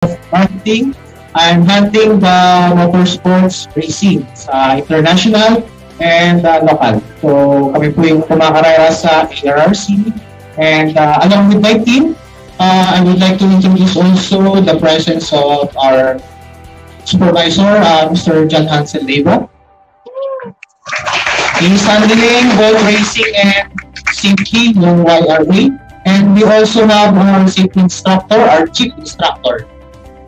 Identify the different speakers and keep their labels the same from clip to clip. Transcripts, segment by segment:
Speaker 1: Marketing. I'm handling the motorsports racing sa international and local. So kami po yung kumakarera sa ARRC. And along with my team, I would like to introduce also the presence of our supervisor, Mr. John Hansel Leva. He's handling both racing and safety, yung YRA. And we also have our safety instructor, our chief instructor.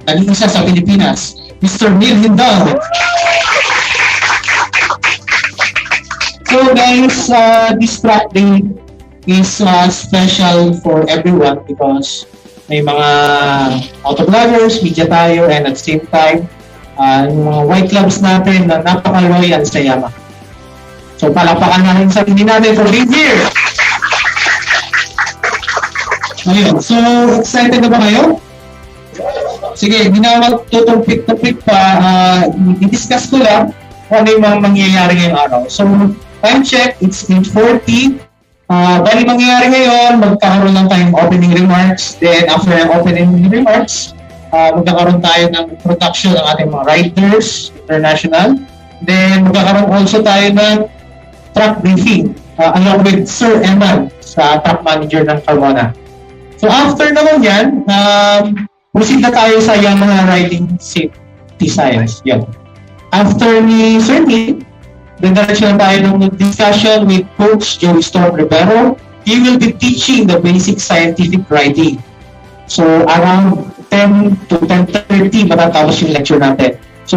Speaker 1: Nag-iisa sa Pilipinas, Mr. Neil Hindal. So guys, this track day is special for everyone because may mga autovloggers, media tayo, and at the same time, yung mga white clubs natin na napaka-loyal sa Yamaha. So palakpakan natin sa hindi natin for being here! Ayun, so excited na ba kayo? Sige, hindi na magtutumpik-tumpik pa. I-discuss ko lang kung ano yung mga mangyayari ngayong araw. So, time check, it's 8:40. Bali mangyayari ngayon, magkakaroon lang tayong opening remarks. Then, after ng opening remarks, magkakaroon tayo ng introduction ng ating mga riders, international. Then, magkakaroon also tayo ng track briefing along with Sir Eman sa track manager ng Carmona. So, after naman yan, proceed na tayo sa Yamaha Riding Safety Science. Yan. After ni Sir Neil, diretso na tayo ng discussion with Coach Joey Storm Rivero. He will be teaching the basic scientific riding. So, around 10 to 10:30, matatapos yung lecture natin. So,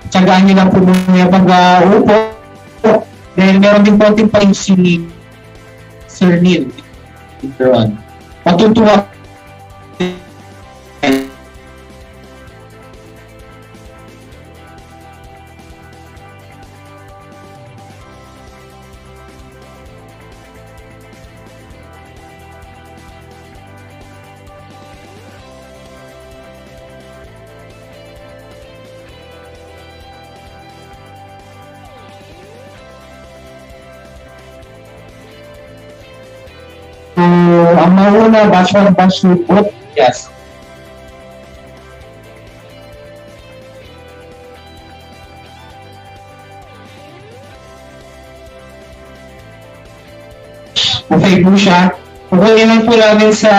Speaker 1: tsagaan nyo lang po muna pag-upo. Then, meron din konting pa yung si Sir Neil. Later on. Matutuwa ang mauna, batch 1, batch 2, both, yes. Okay po siya. Pupunin lang po namin sa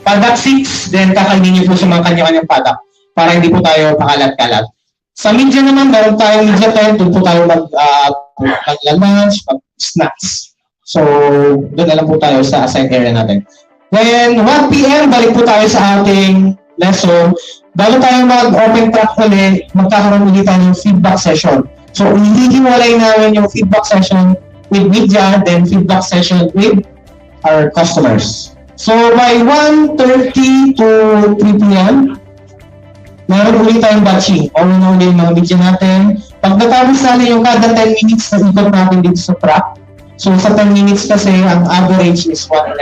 Speaker 1: paddock 6, then kakainin niyo po sa mga kanya-kanyang paddock para hindi po tayo pakalat-kalat. Sa media naman, meron tayong media time, doon po tayo mag-lunch, mag-snacks. So, doon na lang po tayo sa assigned area natin. Then, 1 p.m., balik po tayo sa ating lesson. Bago tayo mag-open track ulit, magkakaroon ulit tayo ng feedback session. So, hihiwalay namin yung feedback session with media, then feedback session with our customers. So, by 1:30 to 3 p.m., meron ulit tayong batching. All-in-all yung mga media natin. Pag natapos natin yung kada 10 minutes na ikot natin dito sa track, so sa 10 minutes kasi, ang average is 1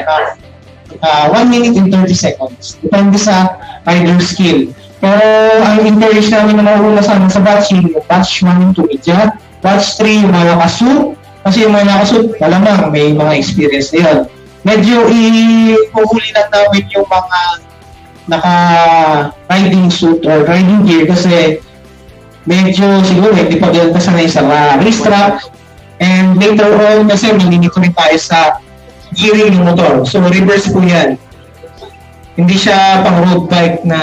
Speaker 1: minute and 30 seconds. Depende sa rider skill. Pero ang encourage namin na mauuna sa batching, yung batch 1 and 2 media, batch 3 yung mga nakasuit, kasi yung mga nakasuit, malamang may mga experience na yun. Medyo ihuhuli lang namin yung mga naka-riding suit or riding gear kasi medyo siguro hindi pa ganun kasanay sa racetrack. And later on, kasi maninito rin tayo sa gearing ng motor. So, reverse po yan. Hindi siya pang road bike na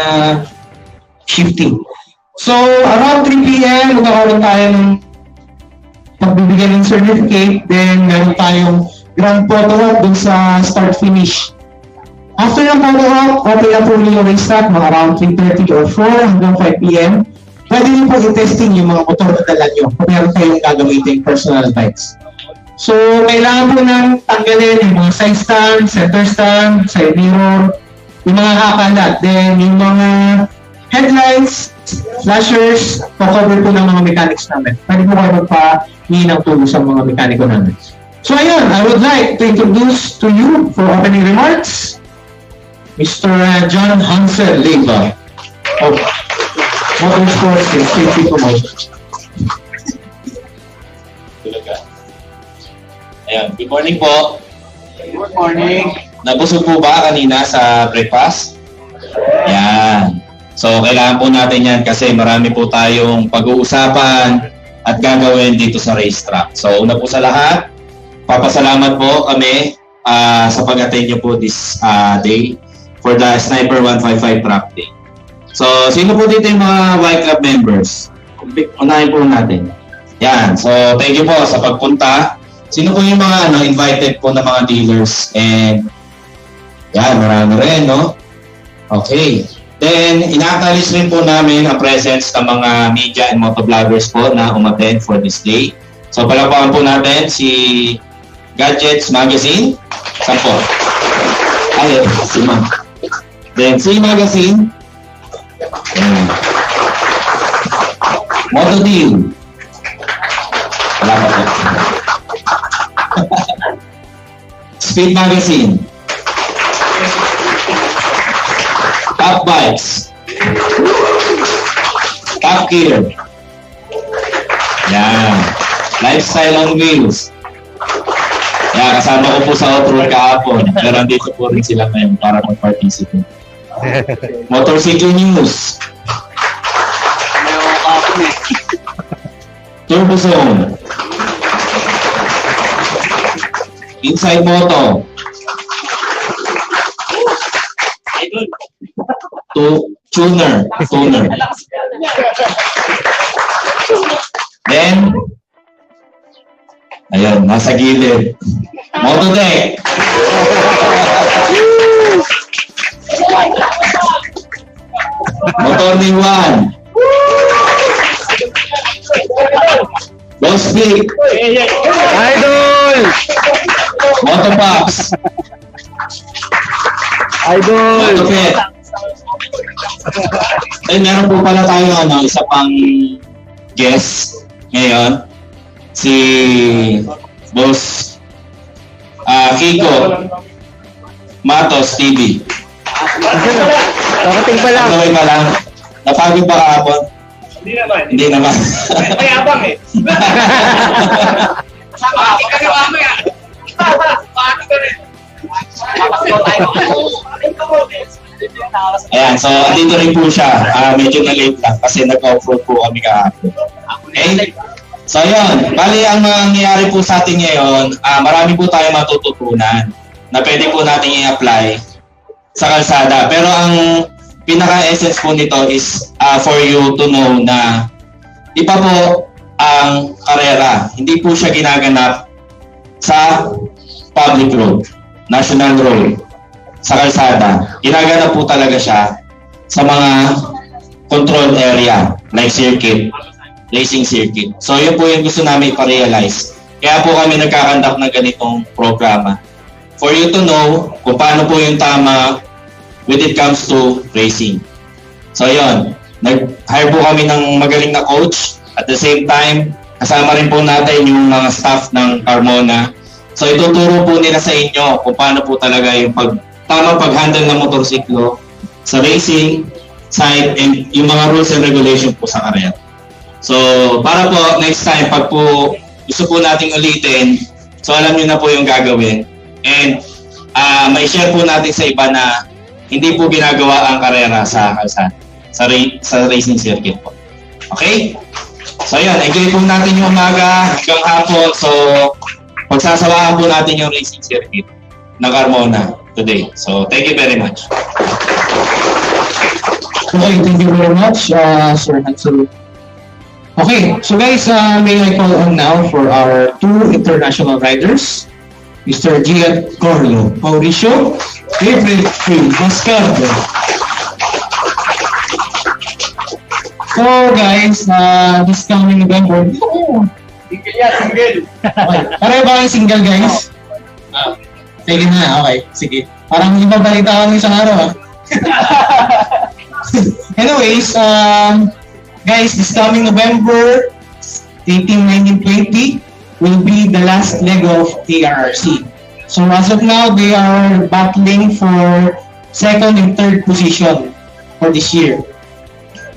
Speaker 1: shifting. So, around 3 p.m., magkakaroon tayo ng pagbibigyan ng certificate. Then, meron tayong grand photo op dun sa start-finish. After ng photo op, okay na po yung racetrack, mga around 3:30 or 4 hanggang 5 p.m. Pwede nyo po i-testing yung mga motor na dala nyo kung meron kayong gagamitin personal bikes. So, kailangan po nang tanggalin yung mga side stand, center stand, side mirror, yung mga kakalat. Then, yung mga headlights, flashers, cover po ng mga mechanics namin. Pwede po kayo magpa-hingi ng tulong sa mga mekaniko namin. So, ayun, I would like to introduce to you for opening remarks, Mr. John Hansel Leva of Motorsports and Safety Promotion.
Speaker 2: Ayan, good morning po.
Speaker 1: Good morning.
Speaker 2: Nabusog po ba kanina sa breakfast? Ayan. So, kailangan po natin yan kasi marami po tayong pag-uusapan at gagawin dito sa racetrack. So, una po sa lahat, papasalamat po kami sa pag-attend nyo po this day for the Sniper 155 Track Day. So, sino po dito yung mga Y Club members? Unahin po natin. Yan. So, thank you po sa pagpunta. Sino po yung mga invited po na mga dealers? And, yan, marami rin, no? Okay. Then, ina-acknowledge rin po namin ang presence ng mga media and motovloggers po na umattend for this day. So, palapakan po natin si Gadgets Magazine. Saan po? Ayun, si Ma'am. Then, si Magazine. Ayan. Motodeal. Wala pa po. Speed Magazine. Top Bikes. Top Gear. Yan. Lifestyle on Wheels. Yan, kasama ko po sa outdoor kahapon. Pero andito po rin sila ngayon para mag-participate. Motorcycle News. Turbo Zone. Inside Moto. Tuner. Then, ayan, nasa gilid. Motodeck. Motor ni Juan. Boss Big.
Speaker 3: Idol!
Speaker 2: Motopox.
Speaker 3: Idol!
Speaker 2: Motopet. Eh, meron po pala tayo isa pang guest ngayon. Si Boss Kiko Matos TV.
Speaker 3: Nakating pa lang.
Speaker 2: Okay pa lang. Napagod ba kahapon? Hindi naman.
Speaker 4: May abang eh. Pati ka rin mamaya. Pati ka rin.
Speaker 2: Ayan, so andito rin po siya. Medyo na-late lang kasi nag-off-road po kami kahapon. Okay? So yun, bali ang nangyayari po sa atin ngayon, marami po tayo matututunan na pwede po natin i-apply sa kalsada. Pero ang pinaka-essence po nito is for you to know na di pa po ang karera, hindi po siya ginaganap sa public road, national road, sa kalsada. Ginaganap po talaga siya sa mga control area like circuit, racing circuit. So yun po yung gusto namin iparealize. Kaya po kami nagkakandak ng ganitong programa. For you to know kung paano po yung tama when it comes to racing. So yun, nag-hire po kami ng magaling na coach. At the same time, kasama rin po natin yung mga staff ng Carmona. So ituturo po nila sa inyo kung paano po talaga yung tamang pag-handle ng motorsiklo sa racing side and yung mga rules and regulation po sa karera. So para po next time, pag po gusto po nating ulitin, so alam nyo na po yung gagawin. And may share po natin sa iba na hindi po ginagawa ang karera sa kalsada, sa racing circuit po. Okay? So yun, enjoy po natin yung umaga hanggang hapon. So pagsasawaan po natin yung racing circuit ng Carmona today. So thank you very much.
Speaker 1: Okay, thank you very much, Sir Hansel. Okay, so guys, may I call on now for our two international riders, Mr. Giancarlo Mauricio, April Mascardo. So guys, this coming November,
Speaker 4: Single yan, single.
Speaker 1: okay. Pareho ba kayong single, guys? Sige na, okay. Sige. Parang hindi pa balita kami isang araw, Anyways, guys, this coming November 18, 19, 20 will be the last leg of TRRC. So as of now, they are battling for second and third position for this year.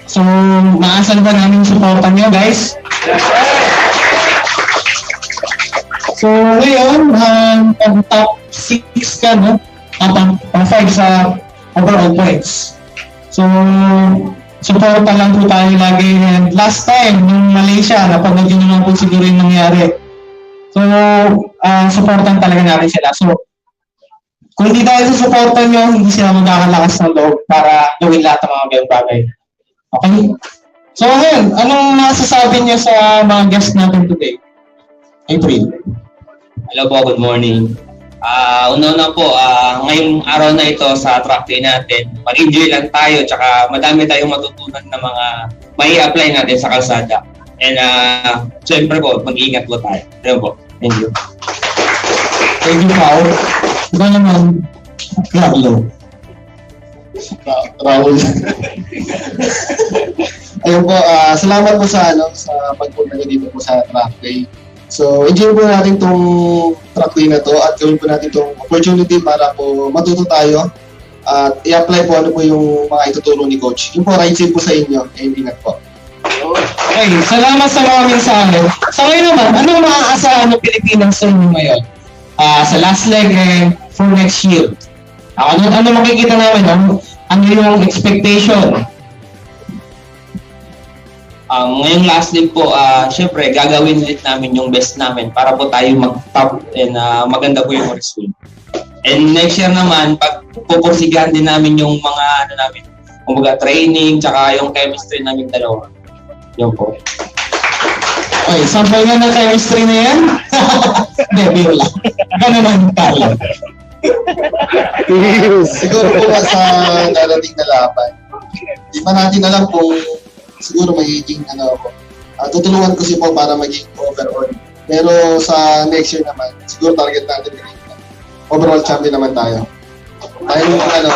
Speaker 1: So, maasan ba namin yung supportan nyo, guys? So, ngayon, pang top 6 ka, no? Pang 5 sa overall points. So, supporta lang po tayo lagi. And last time, yung Malaysia, napanood yun naman po siguro yung nangyari. So, supportan talaga natin sila. So, kung hindi tayo susuportan nyo, hindi sila magkakalakas ng loob para gawin lahat ng mga ganyung bagay. Okay? So, ngayon, anong masasabi niyo sa mga guests natin today? April.
Speaker 5: Hello po, good morning. Una-una po, ngayong araw na ito sa track day natin, mag-enjoy lang tayo, tsaka madami tayong matutunan na mga may apply natin sa kalsada. And syempre po, mag-iingat po tayo. Ayun po. Thank you.
Speaker 1: Thank you, Pao. Ito naman, Carlo.
Speaker 6: Raul. Ayun po, salamat po sa pagpunta niyo dito po sa track day. So, enjoy po natin tong track day na to at gawin po natin tong opportunity para po matuto tayo at i-apply po ano po yung mga ituturo ni Coach. Yun po, ride safe po sa inyo. Ingat po.
Speaker 1: Okay, salamat sa mga mensahe. Sa ngayon naman, anong maaasahan ng Pilipinas sa inyo ngayon? Sa last leg for next year. Ano makikita namin? Ano yung expectation?
Speaker 5: Ngayong last leg po, syempre, gagawin ulit namin yung best namin para po tayo mag-top and maganda po yung result. And next year naman, pupursigahan din namin yung mga kumbaga training, tsaka yung chemistry namin dalawa. Yun po.
Speaker 1: Okay, sample nga ng chemistry na yan? Hindi, biro lang. Ganun ang talo.
Speaker 6: Siguro po sa darating na laban, di pa natin alam kung siguro magiging tutulungan ko si Paul para maging overall. Pero sa next year naman, siguro target natin overall champion naman tayo. Tayo yung alam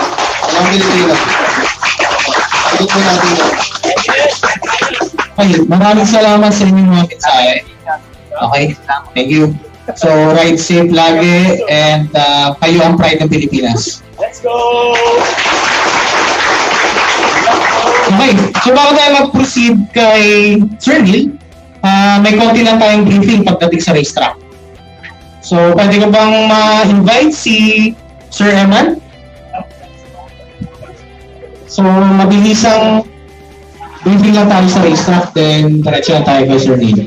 Speaker 6: Pilipinas. Sagot po natin yun.
Speaker 1: Okay, maraming salamat sa inyong mga mensahe. Okay, thank you. So, ride safe lagi and kayo ang pride ng Pilipinas.
Speaker 4: Let's go!
Speaker 1: Okay, so bago tayo mag-proceed kay Sir Neil, may konti lang tayong briefing pagdating sa racetrack. So, pwede ko bang ma-invite si Sir Eman? So, mabilisang briefing lang tayo sa racetrack, then diretso na tayo kay Sir Neil.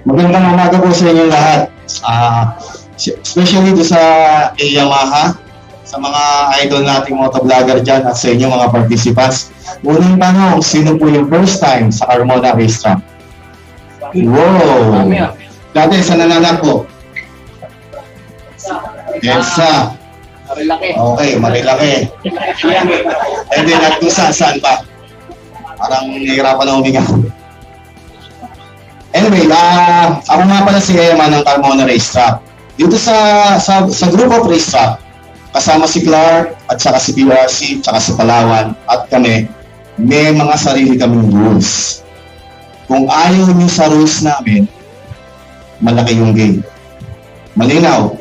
Speaker 6: Magandang umaga po sa inyong lahat. Especially do sa Yamaha, sa mga idol nating motovlogger dyan at sa inyong mga participants. Unang tanong, sino po yung first time sa Carmona racetrack? Wow! Dati sa nananap po. Elsa.
Speaker 4: Marilaki.
Speaker 6: Okay, Marilaki. And then at kung saan pa? Parang nahihirapan na huminga. Anyway, ako nga pala si Eman ng Carmona Racetrack. Dito sa group of racetrack, kasama si Clark at saka si PRC, saka si Palawan at kami, may mga sarili kaming rules. Kung ayaw niyo sa rules namin, malaki yung game. Malinaw.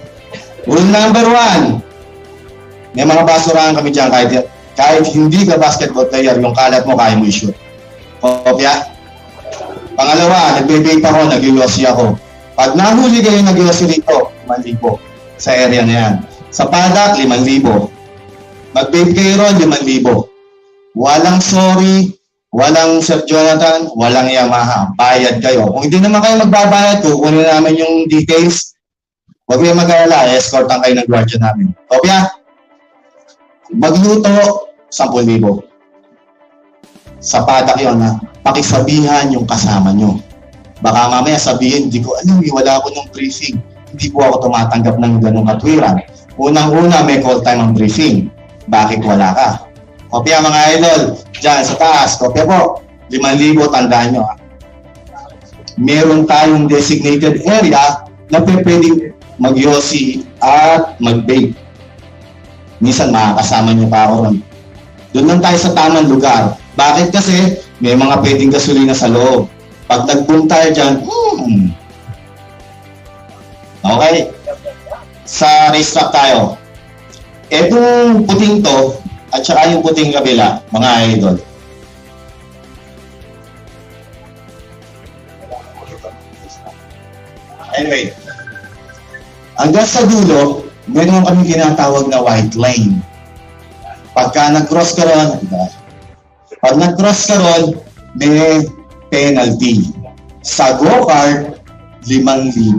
Speaker 6: Rule number 1, may mga basurahan kami dyan kahit hindi ka basketball player, yung kalat mo kaya mo i-shoot. Kopya? Pangalawa, nagbe-vape ako, nag-iossi ako. Pag nahuli kayo nag-iossi rito, 5,000 sa area na yan. Sa paddock, 5,000. Mag-vape kayo ron, 5,000. Walang sorry, walang Sir Jonathan, walang Yamaha. Bayad kayo. Kung hindi naman kayo magbabayad, kukunin namin yung details. Huwag kayo mag-alala, escortan kayo ng guardian namin. Kopya? Magluto, 10,000. Sa paddock yun, pakisabihan yung kasama nyo. Baka mamaya sabihin, hindi ko alam, wala ako ng briefing. Hindi po ako tumatanggap ng ganong katwiran. Unang-una, may call time ang briefing. Bakit wala ka? Kopya mga idol, dyan sa taas, kopya po, 5,000, tandaan nyo. Meron tayong designated area na pwedeng mag-yossi at mag-bake. Minsan makakasama nyo pa ako ron. Doon lang tayo sa tamang lugar. Bakit? Kasi may mga pwedeng gasolina sa loob. Pag nag-boom tayo dyan, Okay. Sa racetrack tayo. Etong puting to, at saka yung puting kabila, mga idol. Anyway, hanggang sa dulo, meron kami tinatawag na white lane. Pagka nag-cross ka ron, pag nag-cross ka ron, may penalty. Sa go-kart, 5,000.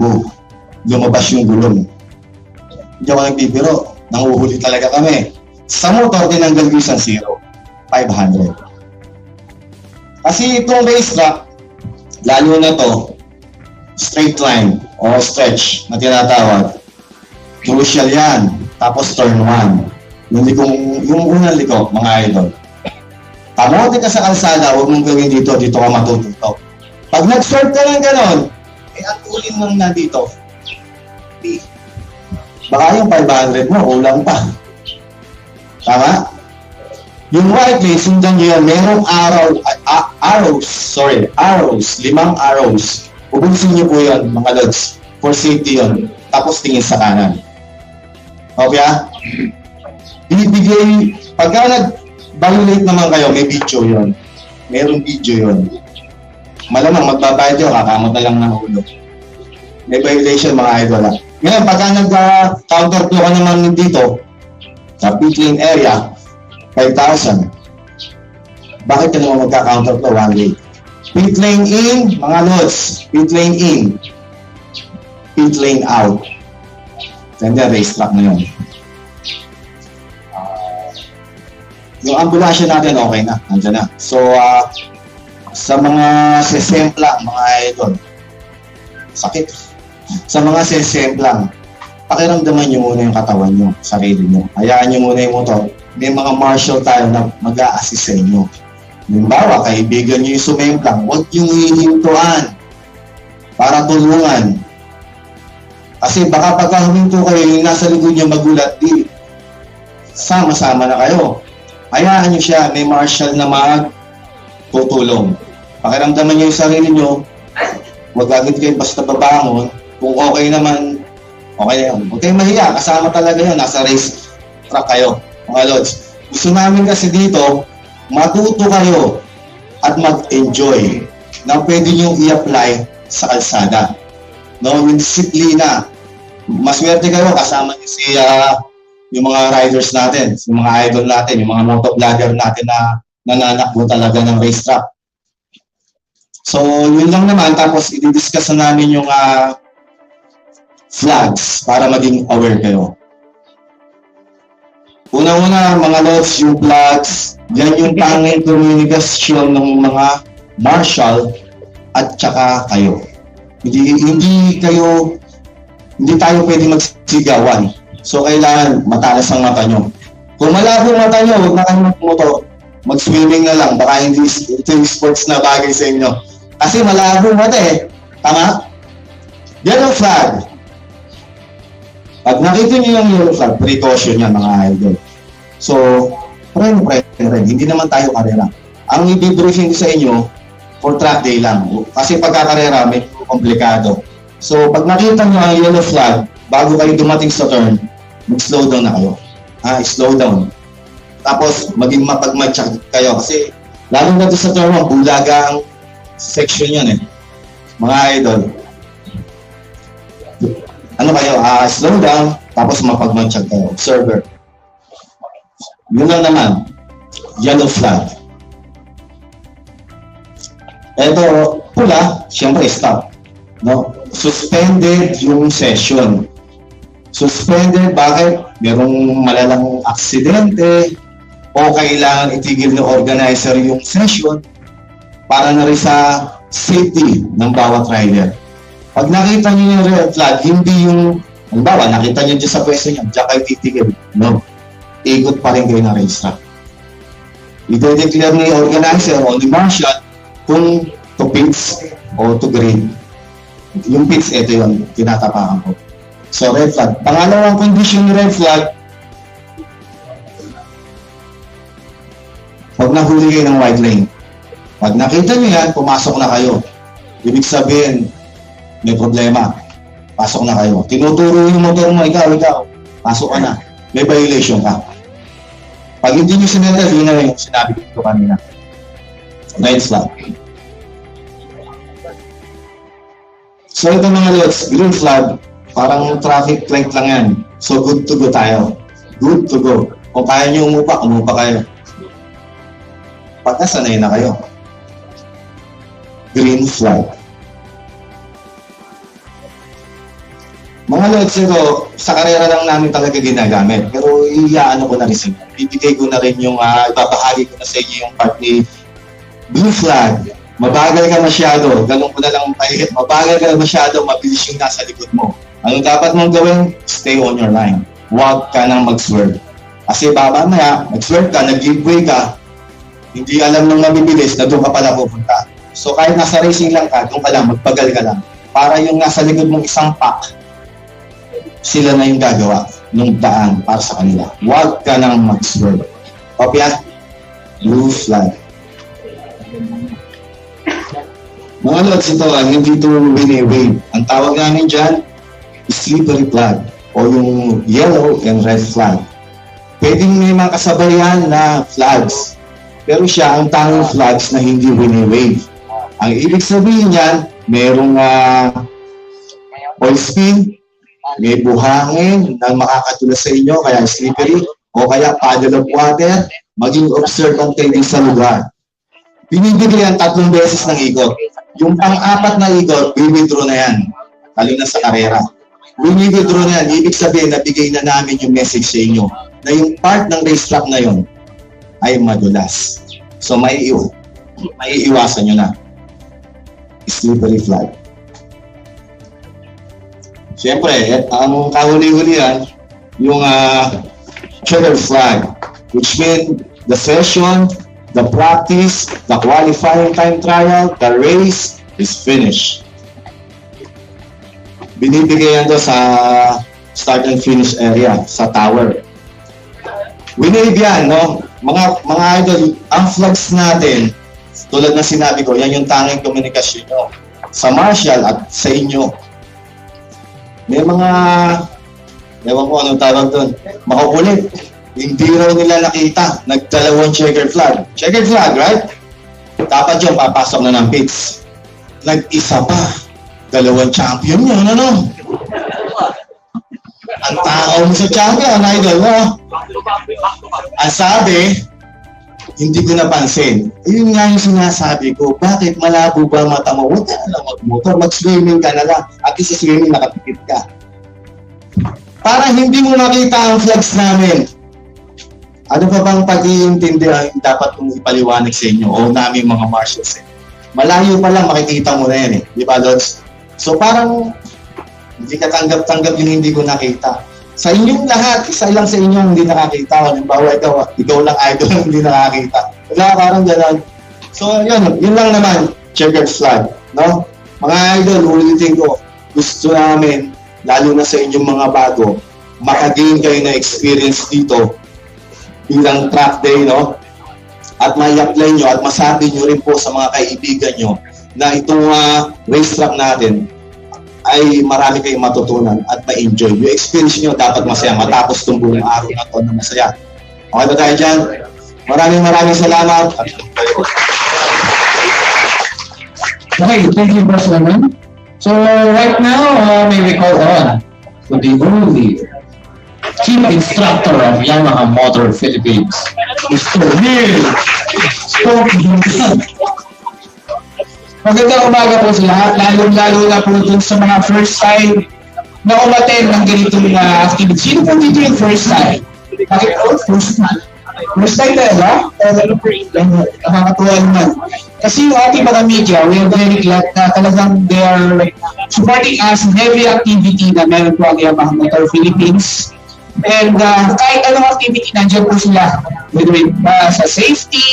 Speaker 6: Lumabas yung gulong. Hindi ako nagbibiro. Nanguhuli talaga kami. Sa motor, tinanggal ko isang 0. 500. Kasi itong racetrack, lalo na to, straight line o stretch na tinatawag. Crucial yan. Tapos turn 1. Yung unang liko, mga idol. Kamote ka sa kalsada, huwag mong gawin dito ka matututo. Pag nag-short ka ng ganon, ang tulin lang na dito. Baka yung 500 mo, ulang pa. Tama? Yung white lane, sundan nyo yan, merong arrows, 5 arrows. Ubusin nyo po yun, mga lods. For safety yun. Tapos tingin sa kanan. Okay ah? Binibigay, pagka nag-violate naman kayo, may video yun. Merong video yun. Malamang magbabayad yun, kakamot na lang ng ulo. May violation mga idol ah. Ngayon, pagka nag-counterflow ka naman dito, sa pit lane area, 5,000. Bakit ka naman magka-counterflow one way? Pit lane in, mga lods. Pit lane in. Pit lane out. And then racetrack na yun. Yung ambulansya natin, okay na. Nandiyan na. So, sa mga sesemplang, mga idol, sakit. Sa mga sesemplang, pakiramdaman nyo muna yung katawan nyo, sarili nyo. Hayaan nyo muna yung motor. May mga marshal tayo na mag-a-assist sa inyo. Halimbawa, kaibigan nyo yung sumemplang, huwag yung hihintuan para tulungan. Kasi baka pagka huminto kayo, yung nasa likod nyo magulat, di sama-sama na kayo. Hayaan nyo siya, may marshal na magtutulong. Pakiramdaman nyo yung sarili nyo, huwag agad kayo basta babangon. Kung okay naman, okay na yun. Huwag kayong mahiya, kasama talaga yun, nasa race track kayo, mga lods. Gusto namin kasi dito, matuto kayo at mag-enjoy na pwede nyo i-apply sa kalsada. No, yung disiplina. Maswerte kayo, kasama nyo si yung mga riders natin, yung mga idol natin, yung mga motovlogger natin na nananakbo talaga ng racetrack. So, yun lang naman. Tapos, i-discuss na namin yung flags para maging aware kayo. Una-una, mga lods, yung flags, yan yung tanging komunikasyon ng mga marshal at saka kayo. Hindi tayo pwede magsigawan. So, kailangan matalas ang mata nyo. Kung malabo mata nyo, huwag na kayo magmoto. Mag-swimming na lang. Baka hindi ito yung sports na bagay sa inyo. Kasi malabo mata eh. Tama? Yellow flag. Pag nakita nyo yung yellow flag, precaution yan mga idol. So, friend. Hindi naman tayo karera. Ang i-briefing ko sa inyo, for track day lang. Kasi pagkakarera, may komplikado. So, pag nakita nyo ang yellow flag, bago kayo dumating sa turn, mag-slow down na kayo. Slow down. Tapos, maging mapagmatcha kayo. Kasi, lalo na sa turn 1, bulagang section yan eh. Mga idol. Ano kayo? Slow down, tapos mapagmatcha kayo. Observer. Yun lang naman. Yellow flag. Ito, pula, siyempre stop. No? Suspended yung session. Suspended, bakit? Merong malalang aksidente o kailangan itigil ng organizer yung session para na rin sa safety ng bawat rider. Pag nakita nyo yung red flag, hindi yung, halimbawa, nakita nyo dyan sa pwesto nyo, dyan kayo titigil. No. Ikot pa rin kayo na racetrack. I-declare ni organizer o ni marshal kung to pits o to green. Yung pits, ito yung tinatapakan ko. So, red flag. Pangalawang condition ni red flag, pag nahuli kayo ng white lane. Pag nakita nyo yan, pumasok na kayo. Ibig sabihin, may problema. Pasok na kayo. Tinuturo yung motor mo, ikaw, pasok ka na. May violation ka. Pag hindi nyo sinunod, yun na yung sinabi ko kanina. Red flag. So ito mga lods, green flag, parang traffic light lang yan. So good to go tayo. Good to go. Kung kaya nyo umupa kayo. Pag nasanay na kayo. Green flag. Mga lods, ito, sa karera lang namin talaga ginagamit. Pero iaano ko na rin sa inyo. Bibigay ko na rin yung, ibabahagi ko na sa inyo yung part ni blue flag. Mabagal ka masyado. Ganun ko na lang pahit. Mabagal ka masyado, mabilis yung nasa likod mo. Ano dapat mong gawin? Stay on your line. Huwag ka nang mag-swerve. Kasi baba na, mag-swerve ka, nag-giveaway ka, hindi alam nang mabibilis na doon ka pala pupunta. So kahit nasa racing lang ka, doon ka lang, magpagal ka lang. Para yung nasa likod mong isang pack, sila na yung gagawa ng daan para sa kanila. Huwag ka nang mag-swerve. Kopya? Blue flag. Mga lods, ito, hindi ito wini-wave. Ang tawag namin dyan, slippery flag o yung yellow and red flag. Pwedeng may mga kasabayan na flags. Pero siya ang tanging flags na hindi wini-wave. Ang ibig sabihin niyan, merong oil spill, may buhangin na makakatulad sa inyo, kaya slippery, o kaya puddle of water, maging observant kayo din sa lugar. Binibigay yan 3 beses ng ikot. Yung pang-4 na ikot, withdraw na yan. Lalo na sa karera. Withdraw na yan, ibig sabihin, nabigay na namin yung message sa inyo na yung part ng racetrack na yon ay madulas. So, maiiwasan nyo na. Slippery flag. Siyempre, ang kahuli-huli yan, yung checker flag, which means the session, the practice, the qualifying time trial, the race is finished. Binibigay yan doon sa start and finish area, sa tower. Winave yan, no? Mga idol, ang flags natin, tulad na sinabi ko, yan yung tanging komunikasyon nyo sa marshal at sa inyo. May mga, ewan ko anong tawag doon, makukulit. Hindi raw nila nakita, nagdalawang checker flag. Checker flag, right? Dapat yung papasok na ng pits. Nag-isa pa. 2 champion yun, ano? Ang tao mo sa champion, idol mo. Ang sabi, hindi ko napansin. Yun nga yung sinasabi ko, bakit malabo ba mata mo? Huwag ka na lang mag-motor, mag-swimming ka na lang. At least sa swimming, nakatipid ka. Para hindi mo makita ang flags namin. Ano pa bang pag-iintindi ang dapat kong ipaliwanag sa inyo o namin mga marshals? Malayo pa lang makikita mo na yan eh. Di ba, Lods? So parang hindi ka tanggap-tanggap yung hindi ko nakita. Sa inyong lahat, isa lang sa inyong hindi nakakita. Halimbawa, ikaw lang idol hindi nakakita. Wala, parang gano'n. So, yun lang naman, checkered flag. No? Mga idol, ulitin ko, gusto namin, lalo na sa inyong mga bago, makagain kayo na experience dito bilang track day, no? At may-apply nyo at masabi nyo rin po sa mga kaibigan nyo na itong racetrack natin ay marami kayong matutunan at ma-enjoy. Yung experience nyo dapat masaya matapos itong buong araw na ito na masaya. Okay ba tayo dyan? Maraming salamat.
Speaker 1: Okay, thank you, Boss Lemon. So, right now, may we call on to the only chief instructor of Yamaha Motor Philippines, Mr. Neil Spock. Magandang umaga po sa lahat, lalo na po dun sa mga first time na umattend ng ganitong activity. Sino po dito yung first time? Bakit po? First time? First time na, no? Nakakatuwa naman. Kasi yung ating mga media, we are very glad na talagang they are supporting us in every activity na meron po ang Yamaha Motor Philippines. And kahit anong activity, nandiyan po sila. Whether sa safety,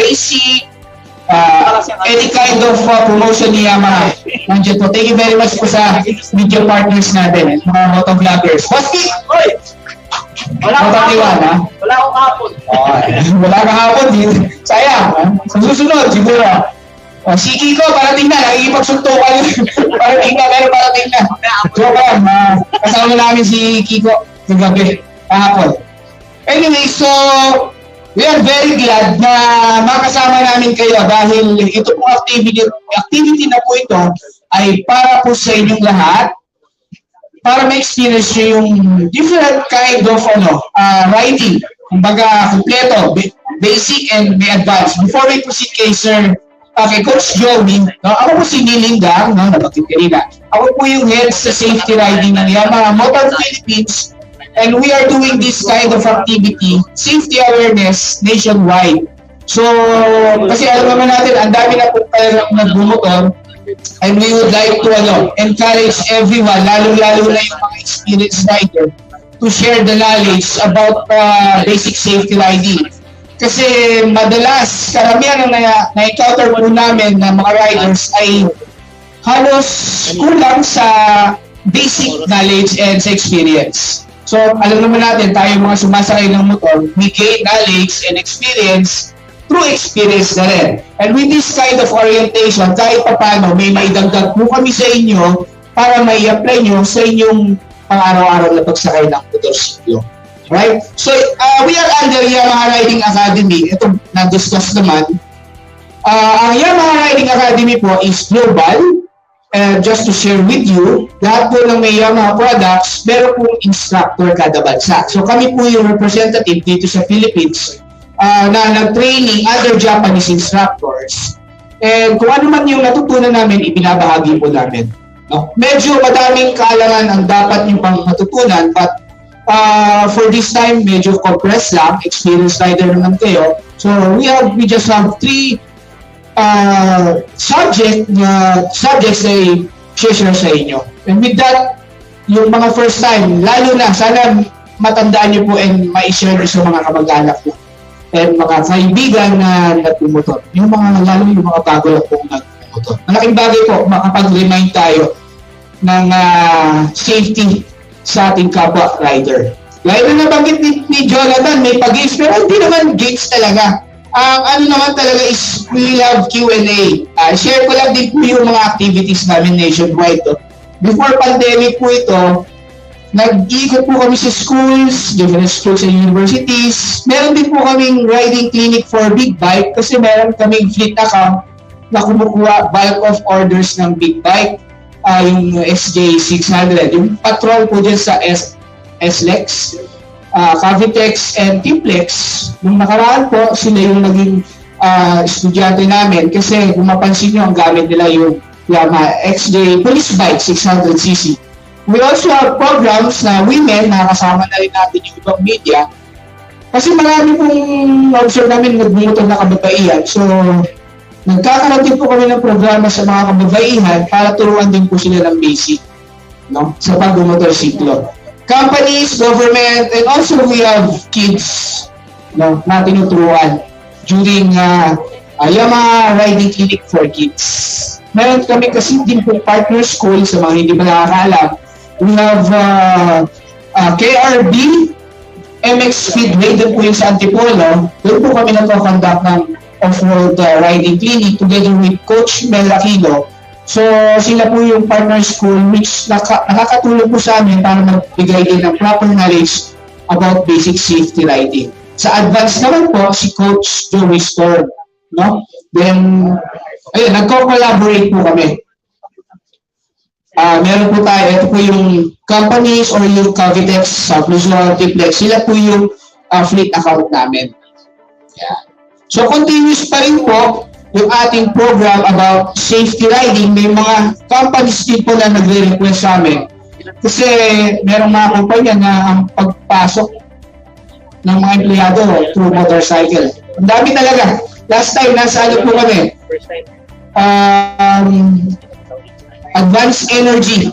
Speaker 1: racing, any kind of promotion ni Yamaha, nandiyan po. Thank you very much po sa media partners natin, mga motovloggers. Boski! Oy! Wala akong hapon. Wala kang hapon din. Sayang. Sa susunod, siguro. Si Kiko, parating na. Nakikipagsuntukan. Parating na, pero parating na. Joke lang. Kasama namin si Kiko kagabi, kahapon. Anyway, so, we are very glad na makasama namin kayo dahil ito pong activity na po ito ay para po sa inyong lahat, para ma-experience nyo yung different kind of riding. Kumbaga, kompleto, basic and may advanced. Before we proceed kay Sir, kay Coach Joey, no, ako po si Nilinggang, no, nabatit kanina. Ako po yung head sa safety riding ng Yamaha Motor Philippines, and we are doing this kind of activity, safety awareness nationwide. So, kasi alam naman natin, ang dami na po talagang nagbumotor, and we would like to encourage everyone, lalo-lalo na yung mga experienced rider, to share the knowledge about basic safety riding. Kasi madalas, karamihan ang na-encounter po namin na mga riders ay halos kulang sa basic knowledge and sa experience. So, alam naman natin, tayo mga sumasakay ng motor, we gain knowledge and experience through experience na rin. And with this kind of orientation, kahit pa paano, may maidagdag po kami sa inyo para may apply nyo sa inyong pang-araw-araw na pagsakay ng motorsiklo. Right? So, we are under Yamaha Riding Academy. Ito, na-discuss naman. Ang Yamaha Riding Academy po is global. Just to share with you, lahat po ng may Yamaha products, meron pong instructor kada bansa. So, kami po yung representative dito sa Philippines na nag-training under Japanese instructors. And kung ano man yung natutunan namin, ibinabahagi po namin. No? Medyo madaming kaalangan ang dapat yung pang matutunan, but for this time, medyo compressed lang, experienced rider naman kayo. So we just have 3 subjects na i-share sa inyo. And with that, yung mga first time, lalo na, sana matandaan niyo po and ma-share niyo sa mga kamag-anak po and mga kaibigan na nagpumotor. Lalo yung mga bago lang pong nagpumotor. Malaking bagay po, makapag-remind tayo ng safety sa ating kapwa rider. Gaya na nabanggit ni Jonathan, may pag-gates, pero hindi naman gates talaga. Ang ano naman talaga is we have Q&A. Share ko lang din po yung mga activities namin nationwide. Before pandemic po ito, nag-iikot po kami sa schools, different schools and universities. Meron din po kaming riding clinic for big bike kasi meron kaming fleet account na kumukuha bulk of orders ng big bike. Yung SJ600, yung patrol po dyan sa SLEX, Cavite and Tiplex. Nung nakaraan po, sila yung naging estudyante namin kasi kung mapansin nyo, ang gamit nila yung Yamaha XJ Police Bike 600cc. We also have programs na women, nakasama na rin natin yung ibang media. Kasi marami pong observe namin nagbumotor na kababaihan. So, nagkakaroon din po kami ng programa sa mga kababaihan para turuan din po sila ng basic, no, sa pagbumotorsiklo. Companies, government, and also we have kids, no, na tinuturuan during Yamaha Riding Clinic for Kids. Meron kami kasi din po partner school sa mga hindi ba nakakaalam. We have KRB, MX Speedway, doon po yung sa Antipolo. Doon po kami nagko-conduct ng off-road riding clinic together with Coach Mel Aquino. So, sila po yung partner school which nakakatulong po sa amin para magbigay din ng proper knowledge about basic safety riding. Sa advance naman po, si Coach Joey Storm. No? Then, ayun, nagko-collaborate po kami. Meron po tayo, ito po yung companies or yung Cavite, Luzon, Tiplex, sila po yung fleet account namin. Yeah. So, continuous pa rin po yung ating program about safety riding. May mga companies din po na nagre-request sa amin. Kasi merong mga kumpanya na ang pagpasok ng mga empleyado through motorcycle. Ang dami talaga. Last time, nasa ano po kami? Advanced Energy.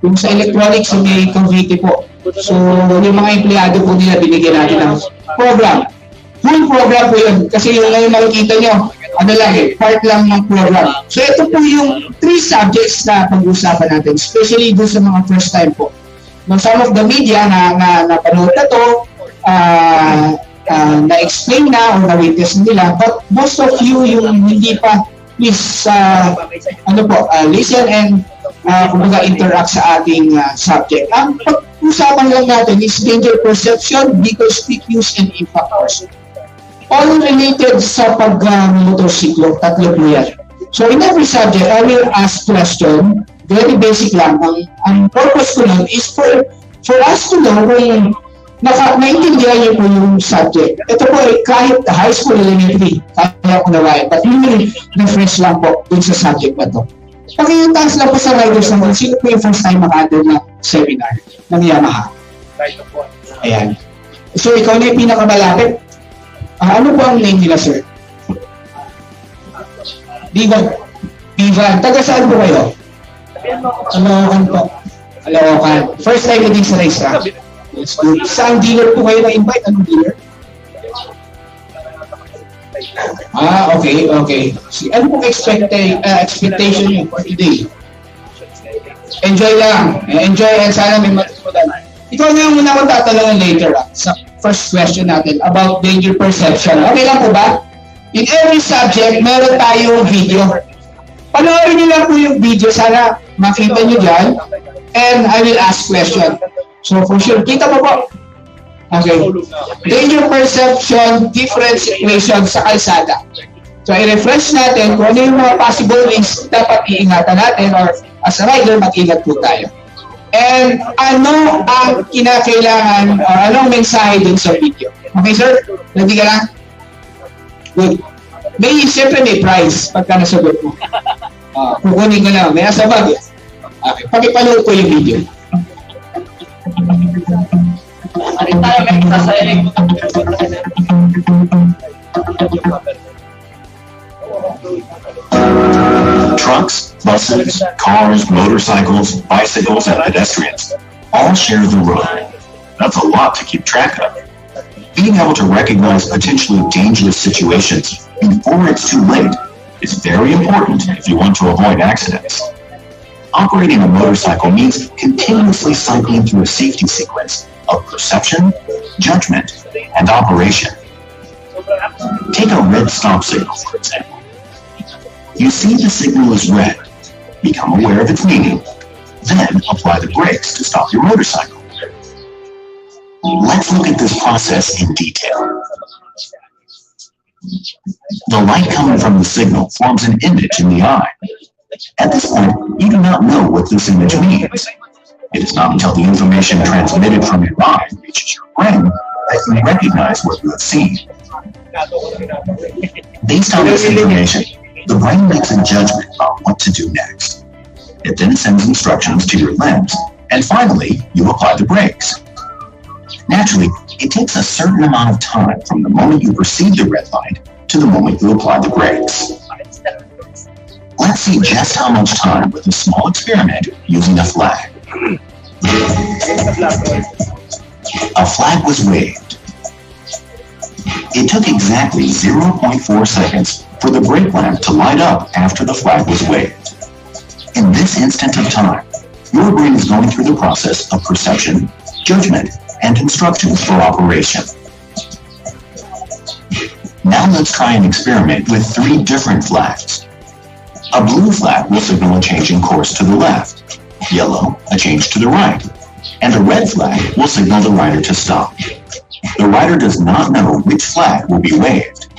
Speaker 1: Yung sa electronics, may Cavite po. So, yung mga empleyado po nila, binigyan natin ng program. Full program po yun. Kasi yung ngayon makikita nyo, ano lang part lang ng program. So, ito po yung 3 subjects na pag-usapan natin, especially doon sa mga first time po. Some of the media na napanood na to, na-explain na o na-witness nila, but most of you yung hindi pa, please listen and kumbaga interact sa ating subject. Ang pag-usapan lang natin is danger perception, vehicle speed use, and impact force. All related sa pag-motorsiklo, tatlo po yan. So in every subject, I will ask question
Speaker 7: very basic lang. Ang purpose ko nun is for us to know kung naintindihan niyo po yung subject. Ito po ay kahit high school elementary, kaya ko nawain. But usually, reference lang po dun sa subject na to. Pakitaas lang po sa riders naman, sino po yung first time maka-attend na seminar ng Yamaha? Ayan. So, ikaw na yung pinakamalapit. Ano po ang name nila, sir? Divan. Divan. Taga saan po kayo? Alaokan po. Alaokan. First time din sa racetrack. Yes, good. Saan dealer po kayo na-invite? Anong dealer? Okay. Ano pong expectation niyo for today? Enjoy lang. Enjoy and sana may matutunan. Ikaw na yung muna akong tatanungin later sa first question natin about danger perception. Okay lang po ba? In every subject, meron tayong video. Panoorin niyo lang po yung video. Sana makita niyo dyan. And I will ask question. So for sure, kita mo po. Okay. Danger perception, different situation sa kalsada. So i-refresh natin kung ano yung mga possible risks dapat iingatan natin or as a rider, mag-ingat po tayo. And ano ang kinakailangan or anong mensahe din sa video? Okay sir? Ready ka lang? Good. Siyempre may prize pagka nasagot mo. Kukunin ko lang. May nasa bag. Okay. Pakipanood ko yung video.
Speaker 8: Trucks, buses, cars, motorcycles, bicycles, and pedestrians all share the road. That's a lot to keep track of. Being able to recognize potentially dangerous situations before it's too late is very important if you want to avoid accidents. Operating a motorcycle means continuously cycling through a safety sequence of perception, judgment, and operation. Take a red stop signal, for example. You see the signal is red, become aware of its meaning, then apply the brakes to stop your motorcycle. Let's look at this process in detail. The light coming from the signal forms an image in the eye. At this point, you do not know what this image means. It is not until the information transmitted from your eye reaches your brain that you recognize what you have seen. Based on this information, the brain makes a judgment about what to do next. It then sends instructions to your limbs, and finally, you apply the brakes. Naturally, it takes a certain amount of time from the moment you perceive the red light to the moment you apply the brakes. Let's see just how much time with a small experiment using a flag. A flag was waved. It took exactly 0.4 seconds for the brake lamp to light up after the flag was waved. In this instant of time, your brain is going through the process of perception, judgment, and instructions for operation. Now let's try an experiment with 3 different flags. A blue flag will signal a change in course to the left, yellow, a change to the right, and a red flag will signal the rider to stop. The rider does not know which flag will be waved.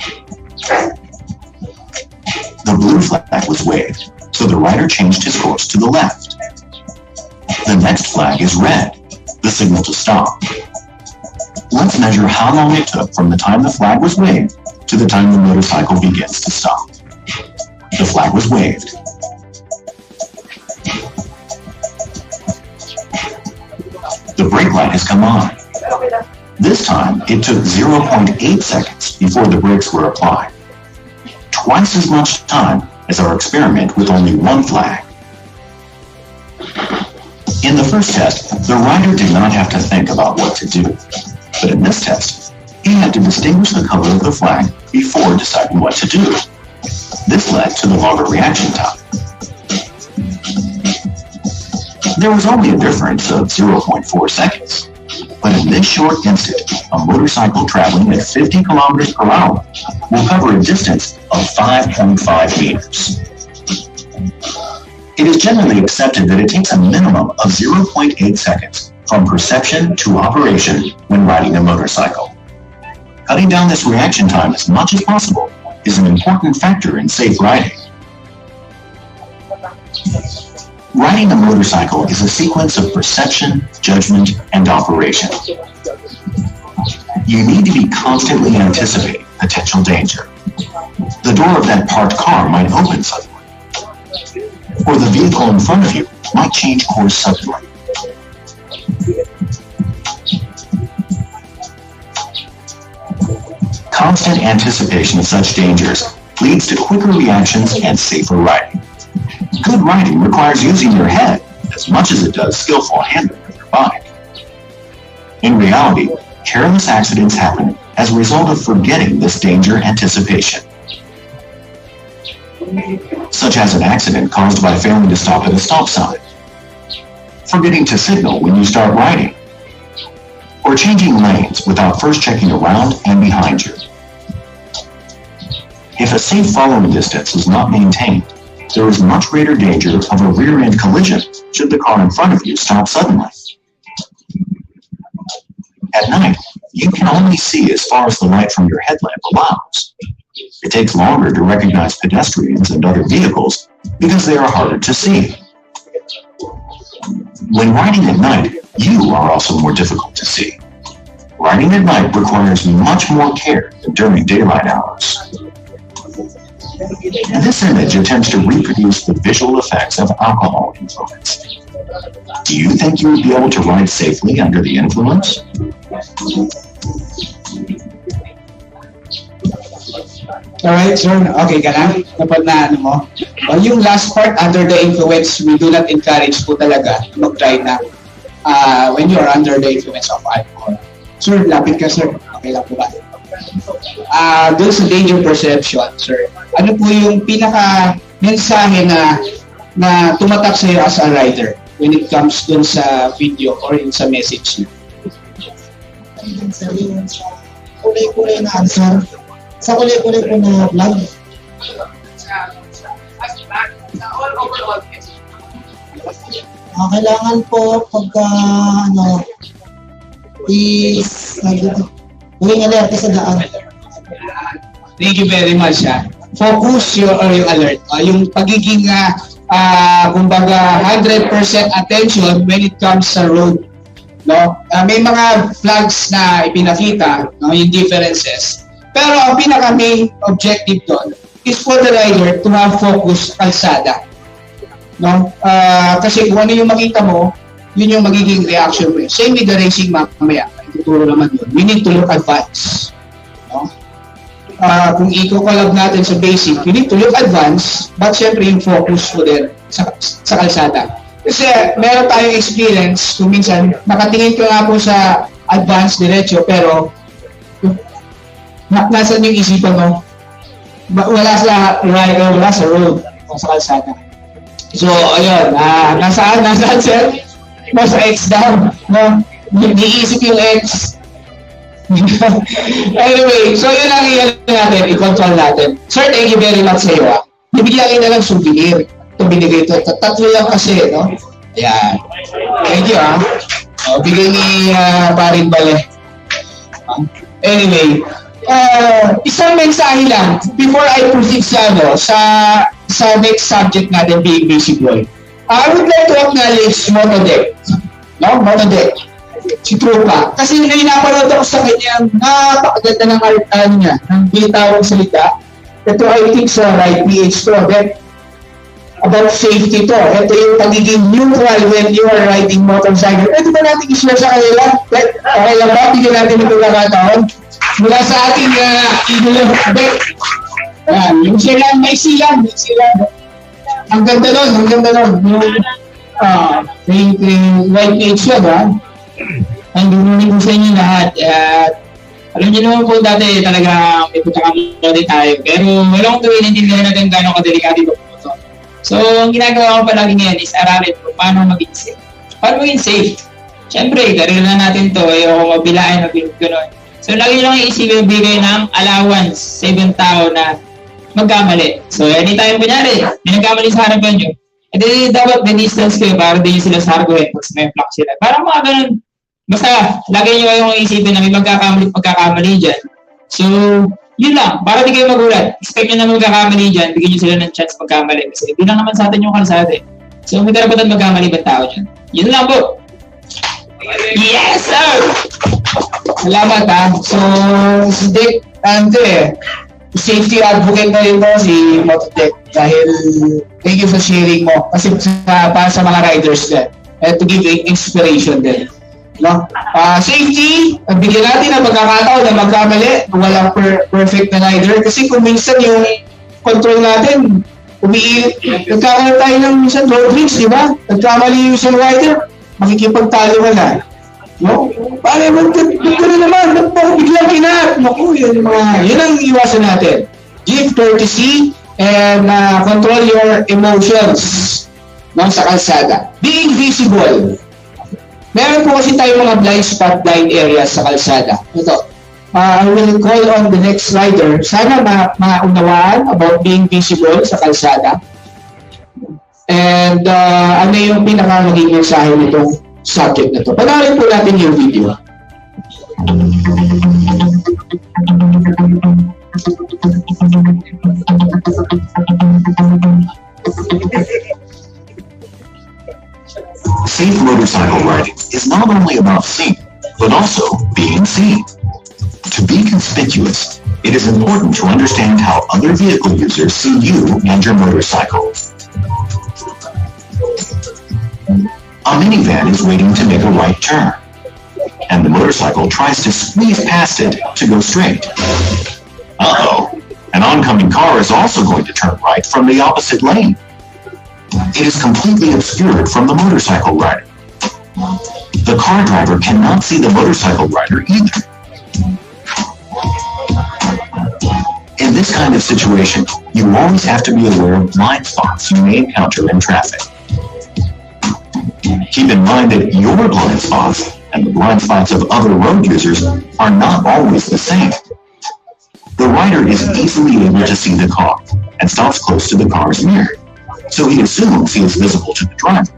Speaker 8: The blue flag was waved, so the rider changed his course to the left. The next flag is red, the signal to stop. Let's measure how long it took from the time the flag was waved to the time the motorcycle begins to stop. The flag was waved. The brake light has come on. This time, it took 0.8 seconds before the brakes were applied. Twice as much time as our experiment with only 1 flag. In the first test, the rider did not have to think about what to do. But in this test, he had to distinguish the color of the flag before deciding what to do. This led to the longer reaction time. There was only a difference of 0.4 seconds. But in this short instant, a motorcycle traveling at 50 kilometers per hour will cover a distance of 5.5 meters. It is generally accepted that it takes a minimum of 0.8 seconds from perception to operation when riding a motorcycle. Cutting down this reaction time as much as possible is an important factor in safe riding. Riding a motorcycle is a sequence of perception, judgment, and operation. You need to be constantly anticipating potential danger. The door of that parked car might open suddenly, or the vehicle in front of you might change course suddenly. Constant anticipation of such dangers leads to quicker reactions and safer riding. Good riding requires using your head as much as it does skillful handling of your bike. In reality, careless accidents happen as a result of forgetting this danger anticipation, such as an accident caused by failing to stop at a stop sign, forgetting to signal when you start riding, or changing lanes without first checking around and behind you. If a safe following distance is not maintained, there is much greater danger of a rear-end collision should the car in front of you stop suddenly. At night, you can only see as far as the light from your headlamp allows. It takes longer to recognize pedestrians and other vehicles because they are harder to see. When riding at night, you are also more difficult to see. Riding at night requires much more care than during daylight hours. This image attempts to reproduce the visual effects of alcohol influence. Do you think you would be able to ride safely under the influence?
Speaker 7: Alright, sir. Okay ka na? Kapag na ano mo? Yung last part, under the influence, we do not encourage po talaga mag-drive na when you are under the influence of alcohol. Sir, lapit ka, sir. Okay lang po ba? Doon sa danger perception, sir. Ano po yung pinaka-mensahe na tumatak sa'yo as a rider when it comes dun sa video or in sa message niyo?
Speaker 9: Kulay-kulay na answer. Sa kulay-kulay po na vlog. Kailangan po pagka huwing alerte sa daan.
Speaker 7: Thank you very much. Focus yung alert. Yung pagiging kumbaga 100% attention when it comes sa road. No? May mga flags na ipinakita, no, yung differences. Pero ang pinaka-main objective doon is for the rider to have focus sa kalsada. No? Kasi kung ano yung makita mo, yun yung magiging reaction mo. Same with the racing map mamaya. Ituturo naman yun. We need to look advance. No? Kung i-collab natin sa basic, you need to look advance, but syempre yung focus mo din sa kalsada. Kasi meron tayong experience kung minsan nakatingin ka nga po sa advance diretso pero nasan yung isipan mo? Wala sa right or wala sa road o sa kalsada. So ayun, nasaan sir? Nasa X down. No? Niisip yung X. Anyway, so yun ang natin, i-control natin. Sir, thank you very much sa iyo. Bibigyan kita lang souvenir. Ito binigay ito. Tatlo lang kasi, no? Ayan. Thank you, bigay ni Paring Bale. Anyway, isang mensahe lang before I proceed sa next subject natin, being busy boy. I would like to acknowledge Motodek. No? Motodek. Si Trupa. Kasi yung napanood ako sa kanya, napakaganda ng art niya, ng bitawang salita. Ito I think sa right PH to. About safety to. Ito yung pagiging neutral when you are riding motorcycle. Ito ba natin i-share sa kanila? Okay lang ba? Bigyan natin ito pagkakataon. Mula sa ating idolo. Yung silang, may silang. Ang ganda nun. Yung white page yun, ang dununin ko sa inyo lahat. Alam niyo naman po dati talaga may pagkakamali tayo. Pero wala akong gawin, intindihan natin gano'ng kadelikado ito. So, ang ginagawa ko palagi ngayon is aralin kung paano maging safe. Paano maging safe? Siyempre, karir na natin to. Ayoko mabilain, gano'n. So, lagi nyo lang iisipin bigay ng allowance sa ibang tao na magkamali. So, anytime kunyari, may nagkamali sa harapan nyo, edi dapat may distance kayo para din sila sa argument pag may block sila. Parang mga ganun. Basta, lagi nyo kayong isipin na may magkakamali dyan. So, yun lang. Para di kayo magulat. Expect nyo na magkakamali dyan, bigyan nyo sila ng chance magkamali. Kasi hindi lang naman sa atin yung kalsada.
Speaker 5: So, may karapatan magkamali ba tao dyan? Yun lang po. Yes, sir!
Speaker 7: Salamat ha. So, si Dick, safety advocate na rin mo si Mototech dahil thank you for sharing mo. Kasi para sa mga riders din. And to give inspiration din. No? Safety, bigyan natin ang pagkakataon na magkamali. Walang perfect na rider. Kasi kung minsan yung control natin, nagkakaroon tayo ng minsan road rage, di ba? Nagkamali yung isang rider, makikipagtalo ka na. No? Para magkano naman, biglang kinap. Naku, yun ang iwasan natin. Give courtesy and control your emotions sa kalsada. Being visible. Meron po kasi tayo mga blind spot, blind areas sa kalsada. Ito. I will call on the next rider. Sana maunawaan about being visible sa kalsada. And ano yung pinaka-maging mensahe nitong subject na to. Panoorin po natin yung video.
Speaker 8: Safe motorcycle riding is not only about seeing, but also being seen. To be conspicuous, it is important to understand how other vehicle users see you and your motorcycle. A minivan is waiting to make a right turn, and the motorcycle tries to squeeze past it to go straight. Uh-oh, an oncoming car is also going to turn right from the opposite lane. It is completely obscured from the motorcycle rider. The car driver cannot see the motorcycle rider either. In this kind of situation, you always have to be aware of blind spots you may encounter in traffic. Keep in mind that your blind spots and the blind spots of other road users are not always the same. The rider is easily able to see the car and stops close to the car's mirror, so he assumes he is visible to the driver.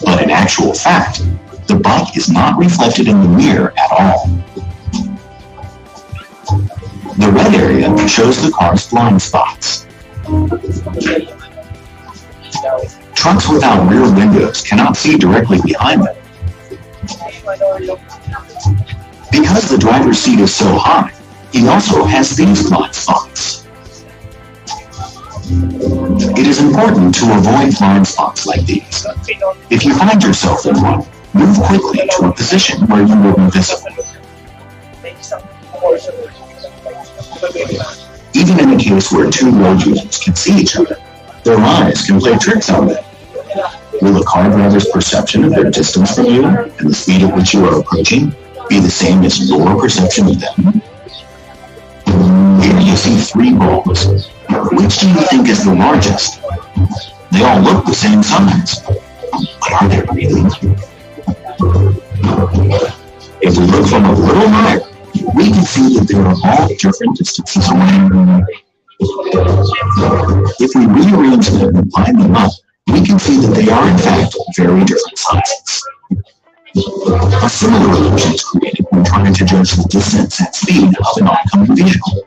Speaker 8: But in actual fact, the bike is not reflected in the mirror at all. The red area shows the car's blind spots. Trucks without rear windows cannot see directly behind them. Because the driver's seat is so high, he also has these blind spots. It is important to avoid blind spots like these. If you find yourself in one, move quickly to a position where you will be visible. Even in a case where two road users can see each other, their eyes can play tricks on them. Will the car driver's perception of their distance from you and the speed at which you are approaching be the same as your perception of them? Here you see three balls. Which do you think is the largest? They all look the same size, but are they really? If we look from a little higher, we can see that they are all different distances away. If we rearrange them and line them up, we can see that they are in fact very different sizes. A similar illusion is created when trying to judge the distance and speed of an oncoming vehicle.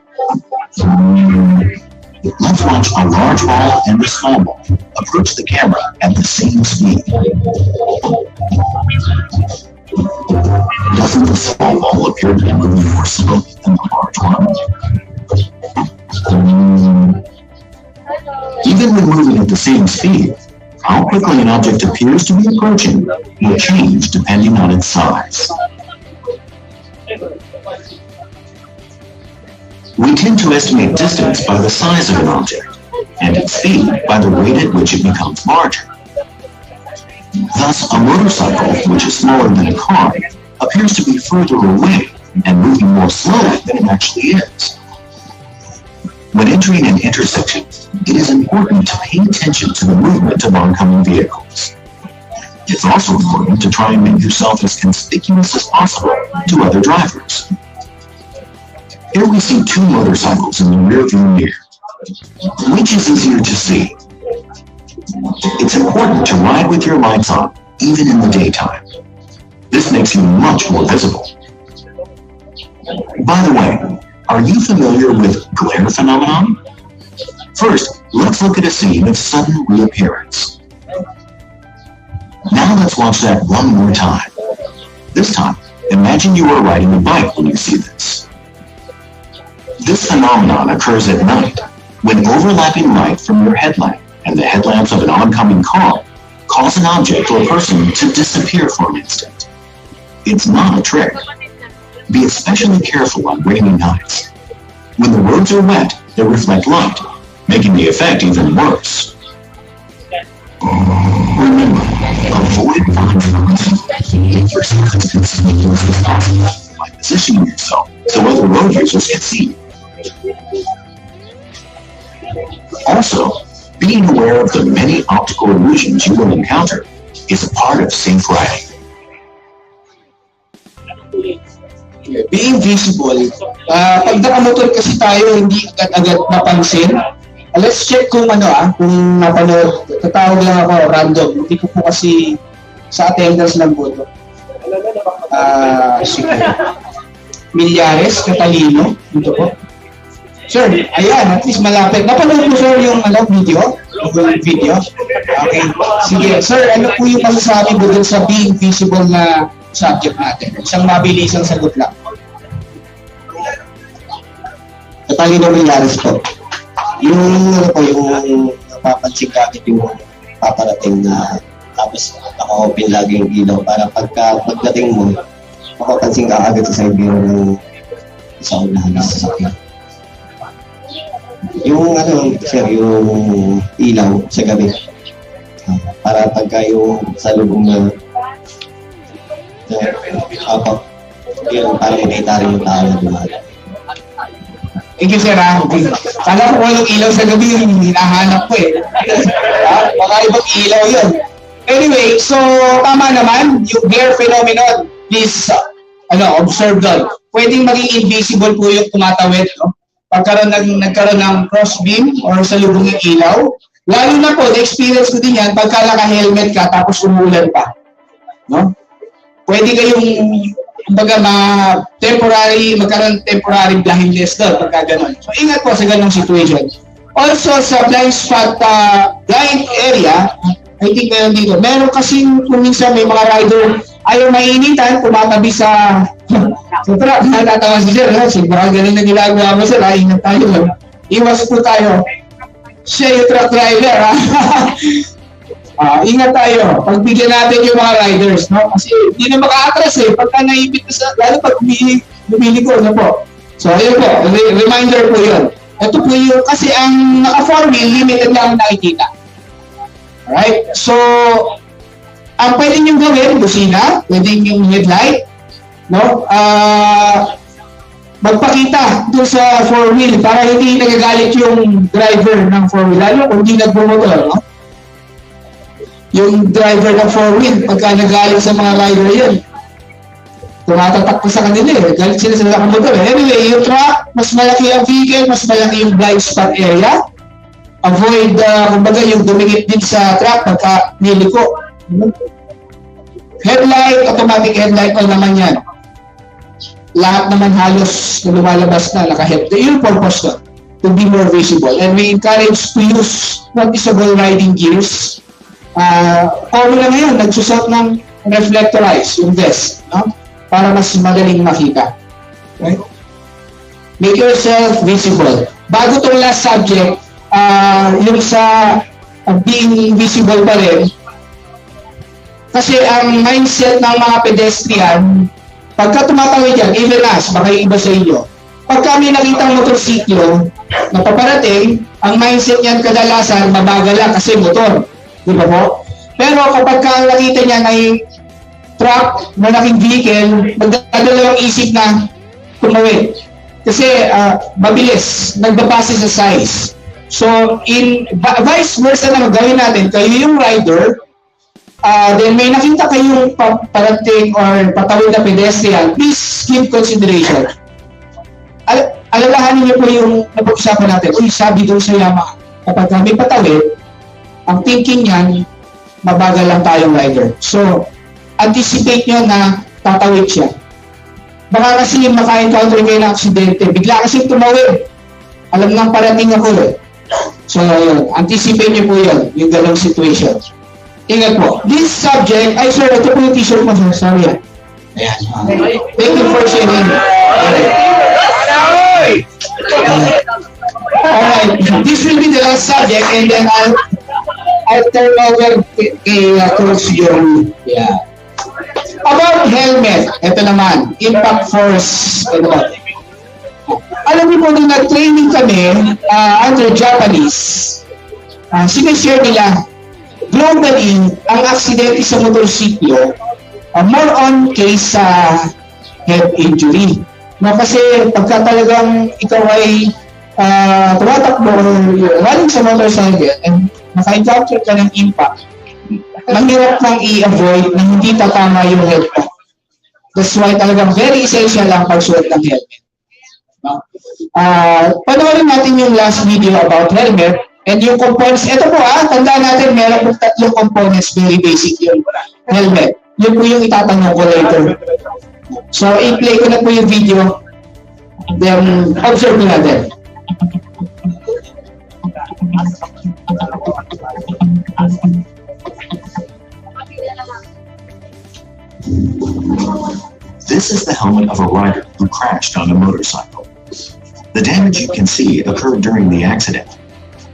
Speaker 8: Let's watch a large ball and a small ball approach the camera at the same speed. Doesn't the small ball appear to be moving more slowly than the large one? Even when moving at the same speed, how quickly an object appears to be approaching will change depending on its size. We tend to estimate distance by the size of an object, and its speed by the rate at which it becomes larger. Thus, a motorcycle, which is smaller than a car, appears to be further away and moving more slowly than it actually is. When entering an intersection, it is important to pay attention to the movement of oncoming vehicles. It's also important to try and make yourself as conspicuous as possible to other drivers. Here we see two motorcycles in the rearview mirror. Which is easier to see? It's important to ride with your lights on, even in the daytime. This makes you much more visible. By the way, are you familiar with glare phenomenon? First, let's look at a scene of sudden reappearance. Now let's watch that one more time. This time, imagine you are riding a bike when you see this. This phenomenon occurs at night when overlapping light from your headlamp and the headlamps of an oncoming car cause an object or person to disappear for an instant. It's not a trick. Be especially careful on rainy nights. When the roads are wet, they reflect light, making the effect even worse. Remember, avoid by positioning yourself so other road users can see you. Also, being aware of the many optical illusions you will encounter is a part of safe riding.
Speaker 7: Being visible, pag nakamotor kasi tayo, hindi agad-agad mapansin. Let's check kung kung napanood. Tatawag lang ako, random. Hindi ko po kasi sa attendance lang po ito. Sige. Milyares, Catalino, dito po. Sir, ayan, at least malapit. Napanood po sir yung video? Video? Okay. Sige, sir, ano po yung masasabi mo dun sa being visible na subject natin? Isang mabilisang sagot lang.
Speaker 9: Catalino Milyares po. Yung napapansin ka agad yung paparating na tapos naka-open lagi yung ilaw para pagdating mo, mapapansin ka agad sa side mirror ng sa unahan na sasakyan. Yung sir, yung ilaw sa gabi. Para pagka yung sa lubong na yun, para makita rin yung tao na dumaan.
Speaker 7: Thank you, sir. Kala ko yung ilaw sa gabi yung hinahanap ko eh. Baka ibang ilaw yun. Anyway, so tama naman, yung glare phenomenon, please observe doon. Pwedeng maging invisible po yung tumatawid, no? Nagkaroon ng cross beam or sa lubong yung ilaw. Lalo na po, na-experience ko din yan, pagka naka-helmet ka tapos umulan pa. No? Pwede kayong magkaroon temporary blindness doon pagka gano'n. So, ingat po sa ganong situation. Also, sa blind spot, blind area, I think meron dito. Meron kasing kung minsan may mga rider ayaw mainitan, tumatabi sa truck. Natatawa si sir, baka ganun na ginagawa mo sir, ingat tayo. Iwas po tayo. Siya yung truck driver, ha? Ingat tayo. Pagbigyan natin yung mga riders, no? Kasi hindi na maka-atras eh. Pagka naipit na lalo pag bumili ko, po. So, ayun po. Reminder po yun. Ito po yung, kasi ang naka-4-wheel, limited lang ang nakikita. Alright? So, ang pwede nyo gawin, busina, pwede yung headlight, no? Magpakita doon sa 4-wheel para hindi nagagalit yung driver ng 4-wheel. Lalo kung hindi nagbumotor, no? Yung driver ng 4-wheel, pagka nagalit sa mga rider yun, tumatatak pa sa kanila eh. Galit sila sa nakamotor eh. Anyway, yung truck, mas malaki ang vehicle, mas malaki yung blind spot area. Avoid, kumbaga, yung dumikit din sa truck pagka niliko. Headlight, automatic headlight all naman yan. Lahat naman halos na lumalabas na naka-headlight. Yung purpose na, to be more visible. And we encourage to use noticeable riding gears. Common na ngayon, nagsusot ng reflectorize, yung vest, no? Para mas madaling makita. Right? Make yourself visible. Bago itong last subject, yung sa being visible pa rin, kasi ang mindset ng mga pedestrian, pagka tumatawid yan, even us, baka yung iba sa inyo, pagka may nakitang motorsiklo na paparating, ang mindset niyan kadalasan, mabagal lang kasi motor. Di ba po? Pero kapag ang nakita niya ay truck, malaking vehicle, magdadalawang isip na tumawid. Kasi mabilis, nagbabase sa size. So, vice versa na gawin natin, kayo yung rider, then may nakita kayong parating or patawid na pedestrian, please give consideration. Alalahanin niyo po yung napag-usapan natin. Sabi doon sa Yamaha, kapag may patawid, ang thinking niyan, mabagal lang tayong rider. So, anticipate nyo na tatawid siya. Baka kasi maka-encounter kayo ng aksidente, bigla kasi tumawid. Alam nang parating ako eh. So, yun, anticipate nyo po yun, yung ganong situation. Ingat po. This subject, ay sir, ito po yung t-shirt mo sir, sorry ah. Ayan. Thank you for sharing. Alright, this will be the last subject and then I'll turn over kay Coach Joey. Yeah. About helmet, ito naman, impact force. Alam niyo po nung nag-training kami under Japanese, sinishare nila, globally, ang aksidente sa motorsiklo, more on case sa head injury. No, kasi pagka talagang ikaw ay tumatakbo or running sa motorcycle and naka-encounter ka ng impact, mahirap nang i-avoid na hindi tatama yung helmet. That's why talagang very essential ang pagsuot ng helmet. No? Panoorin natin yung last video about helmet and yung components. Ito po tandaan natin meron po 3 components, very basic yung helmet. Yun po yung itatanong ko later. So, i-play ko na po yung video. Then, observe nyo natin.
Speaker 8: This is the helmet of a rider who crashed on a motorcycle. The damage you can see occurred during the accident.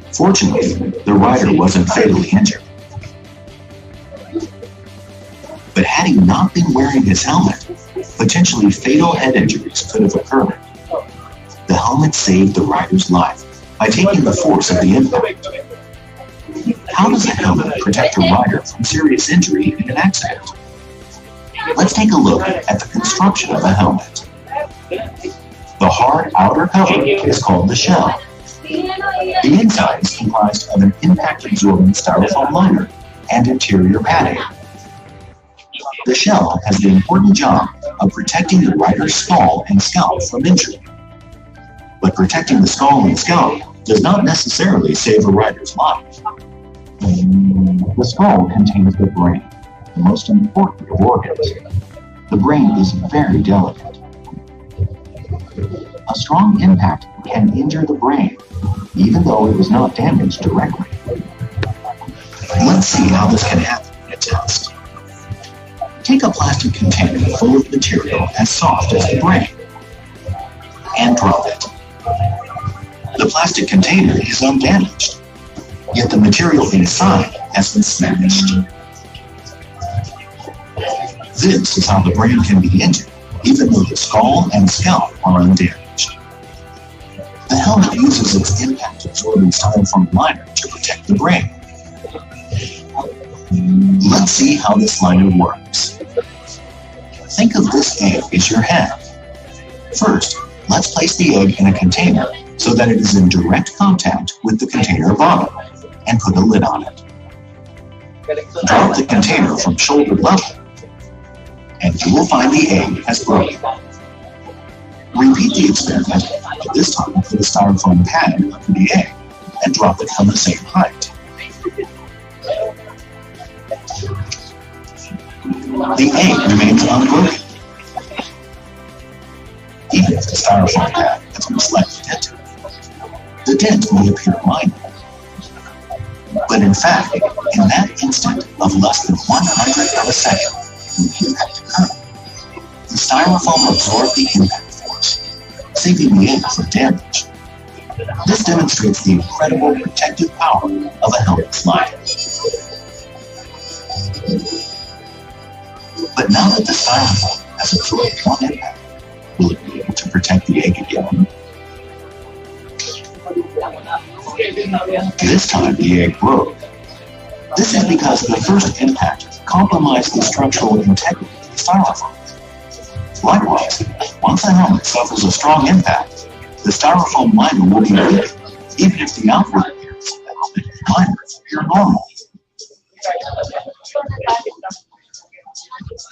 Speaker 8: Fortunately, the rider wasn't fatally injured. But had he not been wearing his helmet, potentially fatal head injuries could have occurred. The helmet saved the rider's life by taking the force of the impact. How does a helmet protect a rider from serious injury in an accident? Let's take a look at the construction of a helmet. The hard outer cover is called the shell. The inside is comprised of an impact-absorbing styrofoam liner and interior padding. The shell has the important job of protecting the rider's skull and scalp from injury. But protecting the skull and scalp does not necessarily save a rider's life. The skull contains the brain, the most important of organs. The brain is very delicate. A strong impact can injure the brain, even though it was not damaged directly. Let's see how this can happen in a test. Take a plastic container full of material as soft as the brain and drop it. The plastic container is undamaged, yet the material inside has been smashed. This is how the brain can be injured, even though the skull and scalp are undamaged. The helmet uses its impact-absorbing styrofoam liner to protect the brain. Let's see how this liner works. Think of this egg as your head. First, let's place the egg in a container so that it is in direct contact with the container bottom and put a lid on it. Drop the container from shoulder level and you will find the egg has broken. Repeat the experiment, but this time put a styrofoam pad under the egg and drop it from the same height. The egg remains unbroken, even if the styrofoam pad has been slightly dented. The dent may appear minor, but in fact, in that instant of less than 100th of a second when the impact occurred, the styrofoam absorbed the impact force, saving the egg from damage. This demonstrates the incredible protective power of a helmet's liner. But now that the styrofoam has absorbed one impact, will it be able to protect the egg again? This time the egg broke. This is because the first impact compromised the structural integrity of the styrofoam. Likewise, once a helmet suffers a strong impact, the styrofoam liner will be weakened, even if the outward appearance of the helmet and liner appear normal.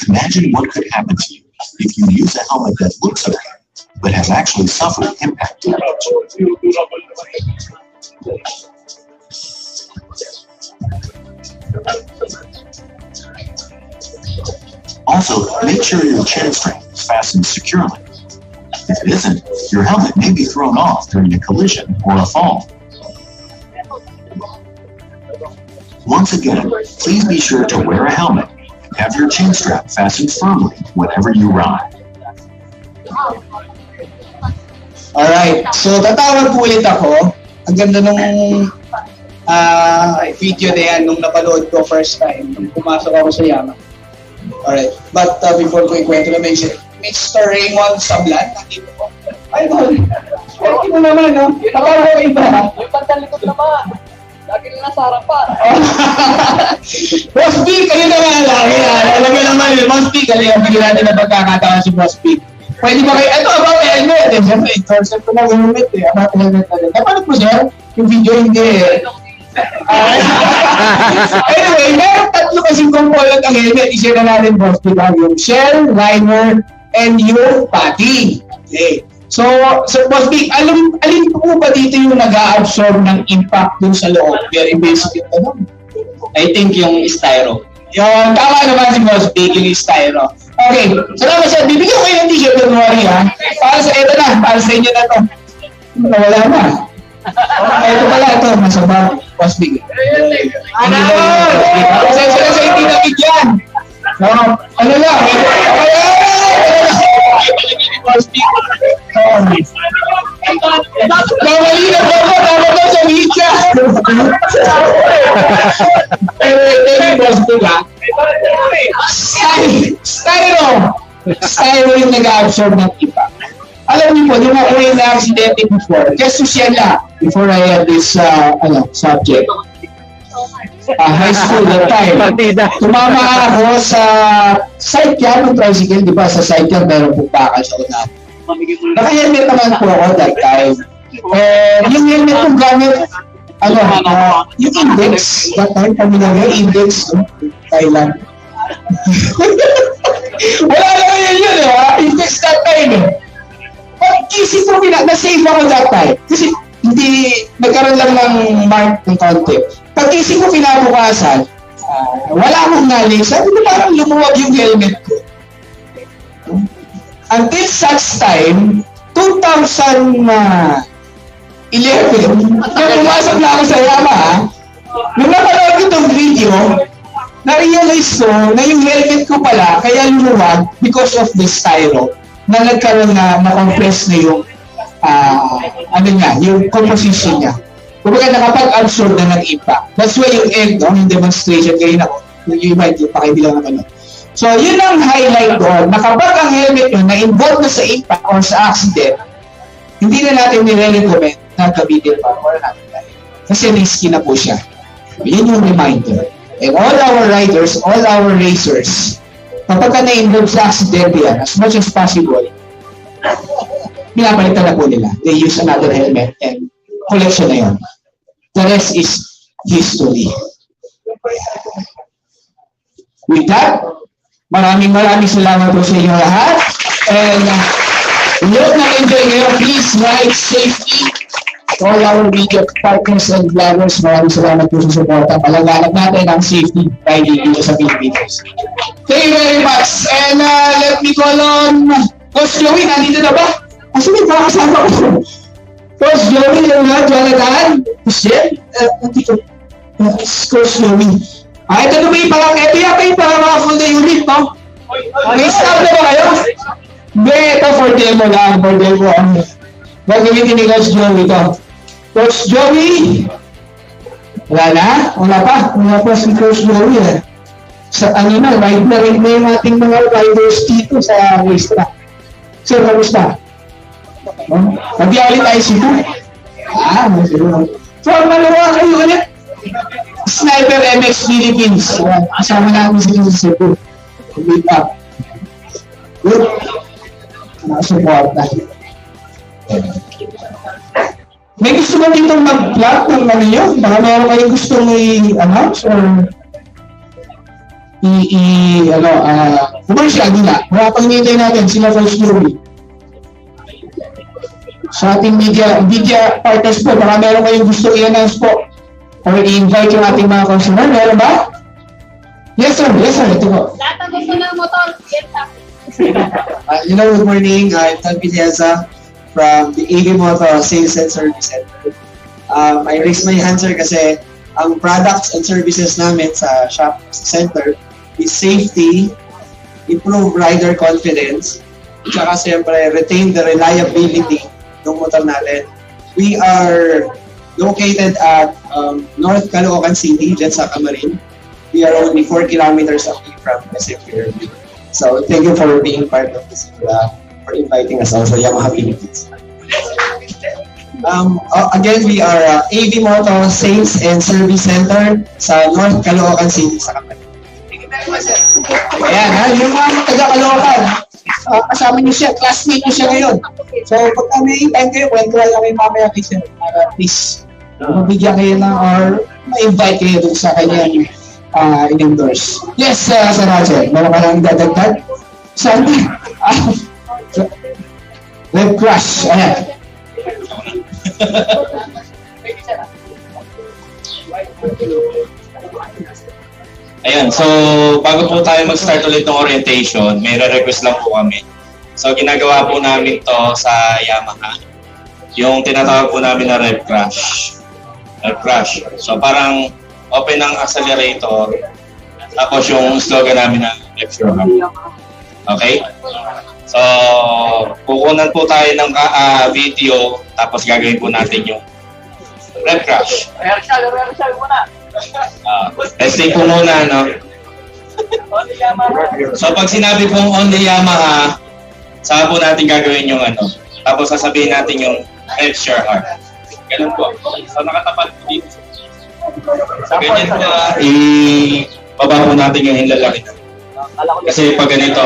Speaker 8: Imagine what could happen to you if you use a helmet that looks okay, but has actually suffered impact damage. Also, make sure your chin strap is fastened securely. If it isn't, your helmet may be thrown off during a collision or a fall. Once again, please be sure to wear a helmet and have your chin strap fastened firmly whenever you ride.
Speaker 7: Alright, so tatawag po ulit ako. Ang ganda nung video na yan nung napanood ko first time nung pumasok ako sa Yamaha. Alright, but before ko ikwento na mention, Mr. Raymond Sablan, nandito po. Ay, Tol, pwede mo naman, no? Tatawag ko iba, ha?
Speaker 4: Yung pantalikod naman. Lagi na nasa harapan.
Speaker 7: Boss B, kayo naman lagi. Alam mo naman yun, Boss B, kanina bigyan natin na pagkakataon si Boss B. Pwede ba kayo, ito about helmet eh. Siyempre, endorser ko ng helmet eh. About helmet na rin. Napanood mo, sir? Yung video hindi eh. Anyway, meron tatlo kasing component ang helmet. I-share na natin, Boss B, yung shell, liner, and yung patty. Okay. So Boss B, alin po ba dito yung nag-a-absorb ng impact dun sa loob? Very basic yung tanong.
Speaker 5: I think yung styro.
Speaker 7: Yung tama naman si Boss B, yung styro. Okay, salamat sir. Bibigyan ko yung t-shirt, don't worry ha. Para sa ito na, para sa inyo na to. Wala na. Ito pala, ito, nasa bag, Boss B. Pasensya na sa hindi na bigyan. Ano lang, Bawali na po ko, tama daw sa media. Boss B ba? Styro yung nag-absorb ng iba. Alam niyo po, di ba ko yung na-accidente before? Just to share lang, before I have this subject. High school that time. Tumama ako sa sidecar ng tricycle, di ba? Sa sidecar meron pong bakal sa unahan. Naka-helmet naman po ako that time. Yung helmet kong gamit, yung index, that time, pamilyar yung index, Thailand. Wala naman yun index that time eh. Pag-isip ko, na-save ako that time. Kasi hindi, nagkaroon lang ng mark ng konti. Pag-isip ko pinabukasan, wala akong knowledge. Sabi ko parang lumuwag yung helmet ko. Until such time, 2011, nung pumasok na ako sa Yamaha, nung napanood ko itong video, na-realize ko na yung helmet ko pala, kaya lumuwag because of the styro, na nagkaroon na compress na yung yung composition niya. Kumbaga nakapag-absorb na ng impact. That's why yung end, yung demonstration kayo na yung iba, yung pakibilang naman. So, yun ang highlight doon, na kapag ang helmet nyo na-involve na sa impact or sa accident, hindi na natin nire-recommend na gamitin pa or natin tayo. Kasi risky na po siya. Yun yung reminder. And all our riders, all our racers, kapag ka na-involve sa accident yan, as much as possible, pinapalitan na po nila. They use another helmet and collection na yun. The rest is history. With that, maraming salamat po sa inyo lahat. And look na enjoy ngayon. Please ride safely. All our video partners and vloggers, maraming salamat po sa support. Palaganap natin ang safety riding dito sa Pilipinas. Thank you very much. And let me call on Coach Joey. Nandito na ba? Kasi may kakasama ko. Coach Joey, Jonathan. Michelle, nandito. Coach Joey. Ito na ba yung parang, ito yata yung parang mga full day unit, no? May staff na ba kayo? Hindi, ito for demo lang. For demo. Gagamitin ni Coach Joey ito. Coach Joey! Wala na? Wala pa? Wala pa si Coach Joey eh. Sa ride na yung ating mga riders dito sa racetrack. So, kamusta? Nag-iawit tayo siya. So, malawa kayo ulit. Sniper MX Philippines. Kasama namin sila sa Cebu. Meet up. Good. Nakasupport na. May gusto mo ditong mag-plug ng ano yun? Baka meron kayong gustong i-announce or commercial nila. Wala pang hinihintay natin sila Coach Joey. Sa ating media partners po, baka meron kayong gusto i-announce po or i-invite yung ating mga consumer. Meron ba? Yes sir, ito po.
Speaker 4: Lahat ang gusto ng motor, yes
Speaker 10: Good morning. I'm Tal Villeza from the AV Motor Sales and Service Center. I raised my hand sir kasi ang products and services namin sa shop center is safety, improve rider confidence, tsaka siyempre retain the reliability ng motor natin. We are located at North Caloocan City, dyan sa Camarin. We are only 4 kilometers away from SM Pyramid. So thank you for being part of this, for inviting us also, Yamaha Philippines. Again, we are AV Motor Sales and Service Center sa North Caloocan City sa Cavite. Ayan, ha, yung mga taga-Caloocan, kasama niyo siya, classmate niyo siya ngayon. So, pag may time kayo, kwentuhan lang kayo mamaya kayo siya, para please, mabigyan kayo ng, or ma-invite kayo dun sa kanyang in-endorse. Yes, Sir Roger, meron ka lang dadagdag? Saan? Web crush, ayan.
Speaker 2: Ayan, so bago po tayo mag-start ulit ng orientation, may re-request lang po kami. So ginagawa po namin to sa Yamaha, yung tinatawag po namin na rev crash. Rev crash. So parang open ang accelerator, tapos yung slogan namin na lecture hub. Okay? So, kukunan po tayo ng video, tapos gagawin po natin yung rev crash.
Speaker 4: Rehearsal muna.
Speaker 2: Testing po muna, no? So, pag sinabi pong on the Yamaha, saan po natin gagawin yung ano? Tapos sasabihin natin yung lecture hub. Ganun po. So, nakatapat po dito. So, ganyan po, ibaba po natin yung hinlalaki. Kasi pag ganito,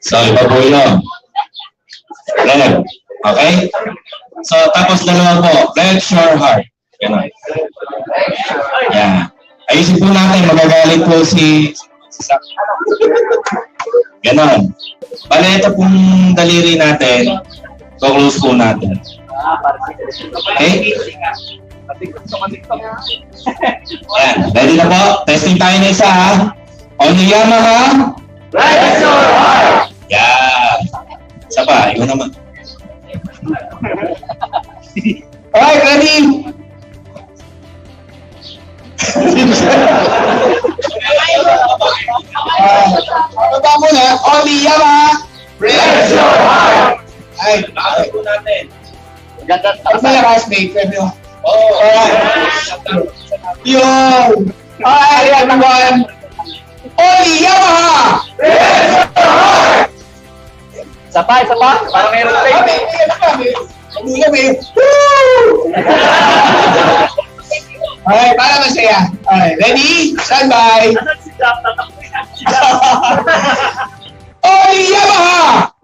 Speaker 2: so iba po yun. Rev. Okay? So tapos dalawa po, lecture heart. Ganon. Yan. Ayusin po natin, magagalit po si Sak. Ganon. Bale, ito pong daliri natin, close po natin. Okay? Yan. Ready na po? Testing tayo na isa, ha? On the Yamaha.
Speaker 4: Lecture hard!
Speaker 2: Yan. Isa pa, ikaw naman.
Speaker 7: Alright, ready? Baba muna, on the Yamaha.
Speaker 4: Lecture hard!
Speaker 7: Ay,
Speaker 2: Nakatap po natin.
Speaker 7: at malakas, mate. Pero,
Speaker 2: Oh.
Speaker 7: alright. Yun. Alright, everyone. On the Yamaha.
Speaker 4: Sapa. Parang meron tayo.
Speaker 7: Alright, para masaya. Alright, ready? Stand by.
Speaker 4: Asan si Jack? Tatakbo yan.
Speaker 7: On the Yamaha.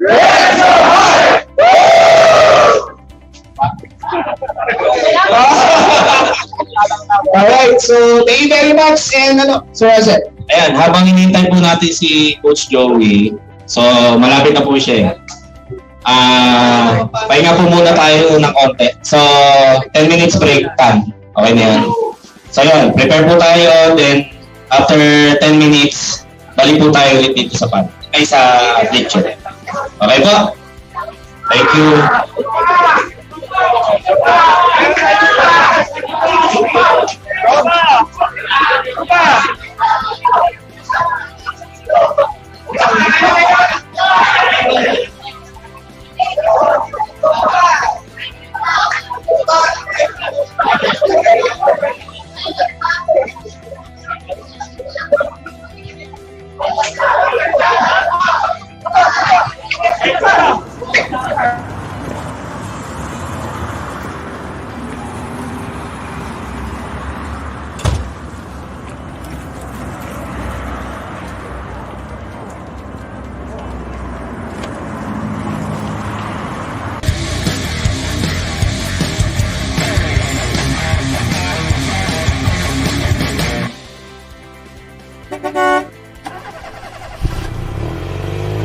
Speaker 7: Alright, so thank you very much and Sir Jose.
Speaker 2: Ayan, habang hinihintay po natin si Coach Joey, so malapit na po siya. Pahinga po muna tayo ng konti. So, 10 minutes break time. Okay na yan. So yun, prepare po tayo, then after 10 minutes, balik po tayo ulit dito sa pad. Ay, sa lecture. Okay po? Thank you.
Speaker 4: Roba!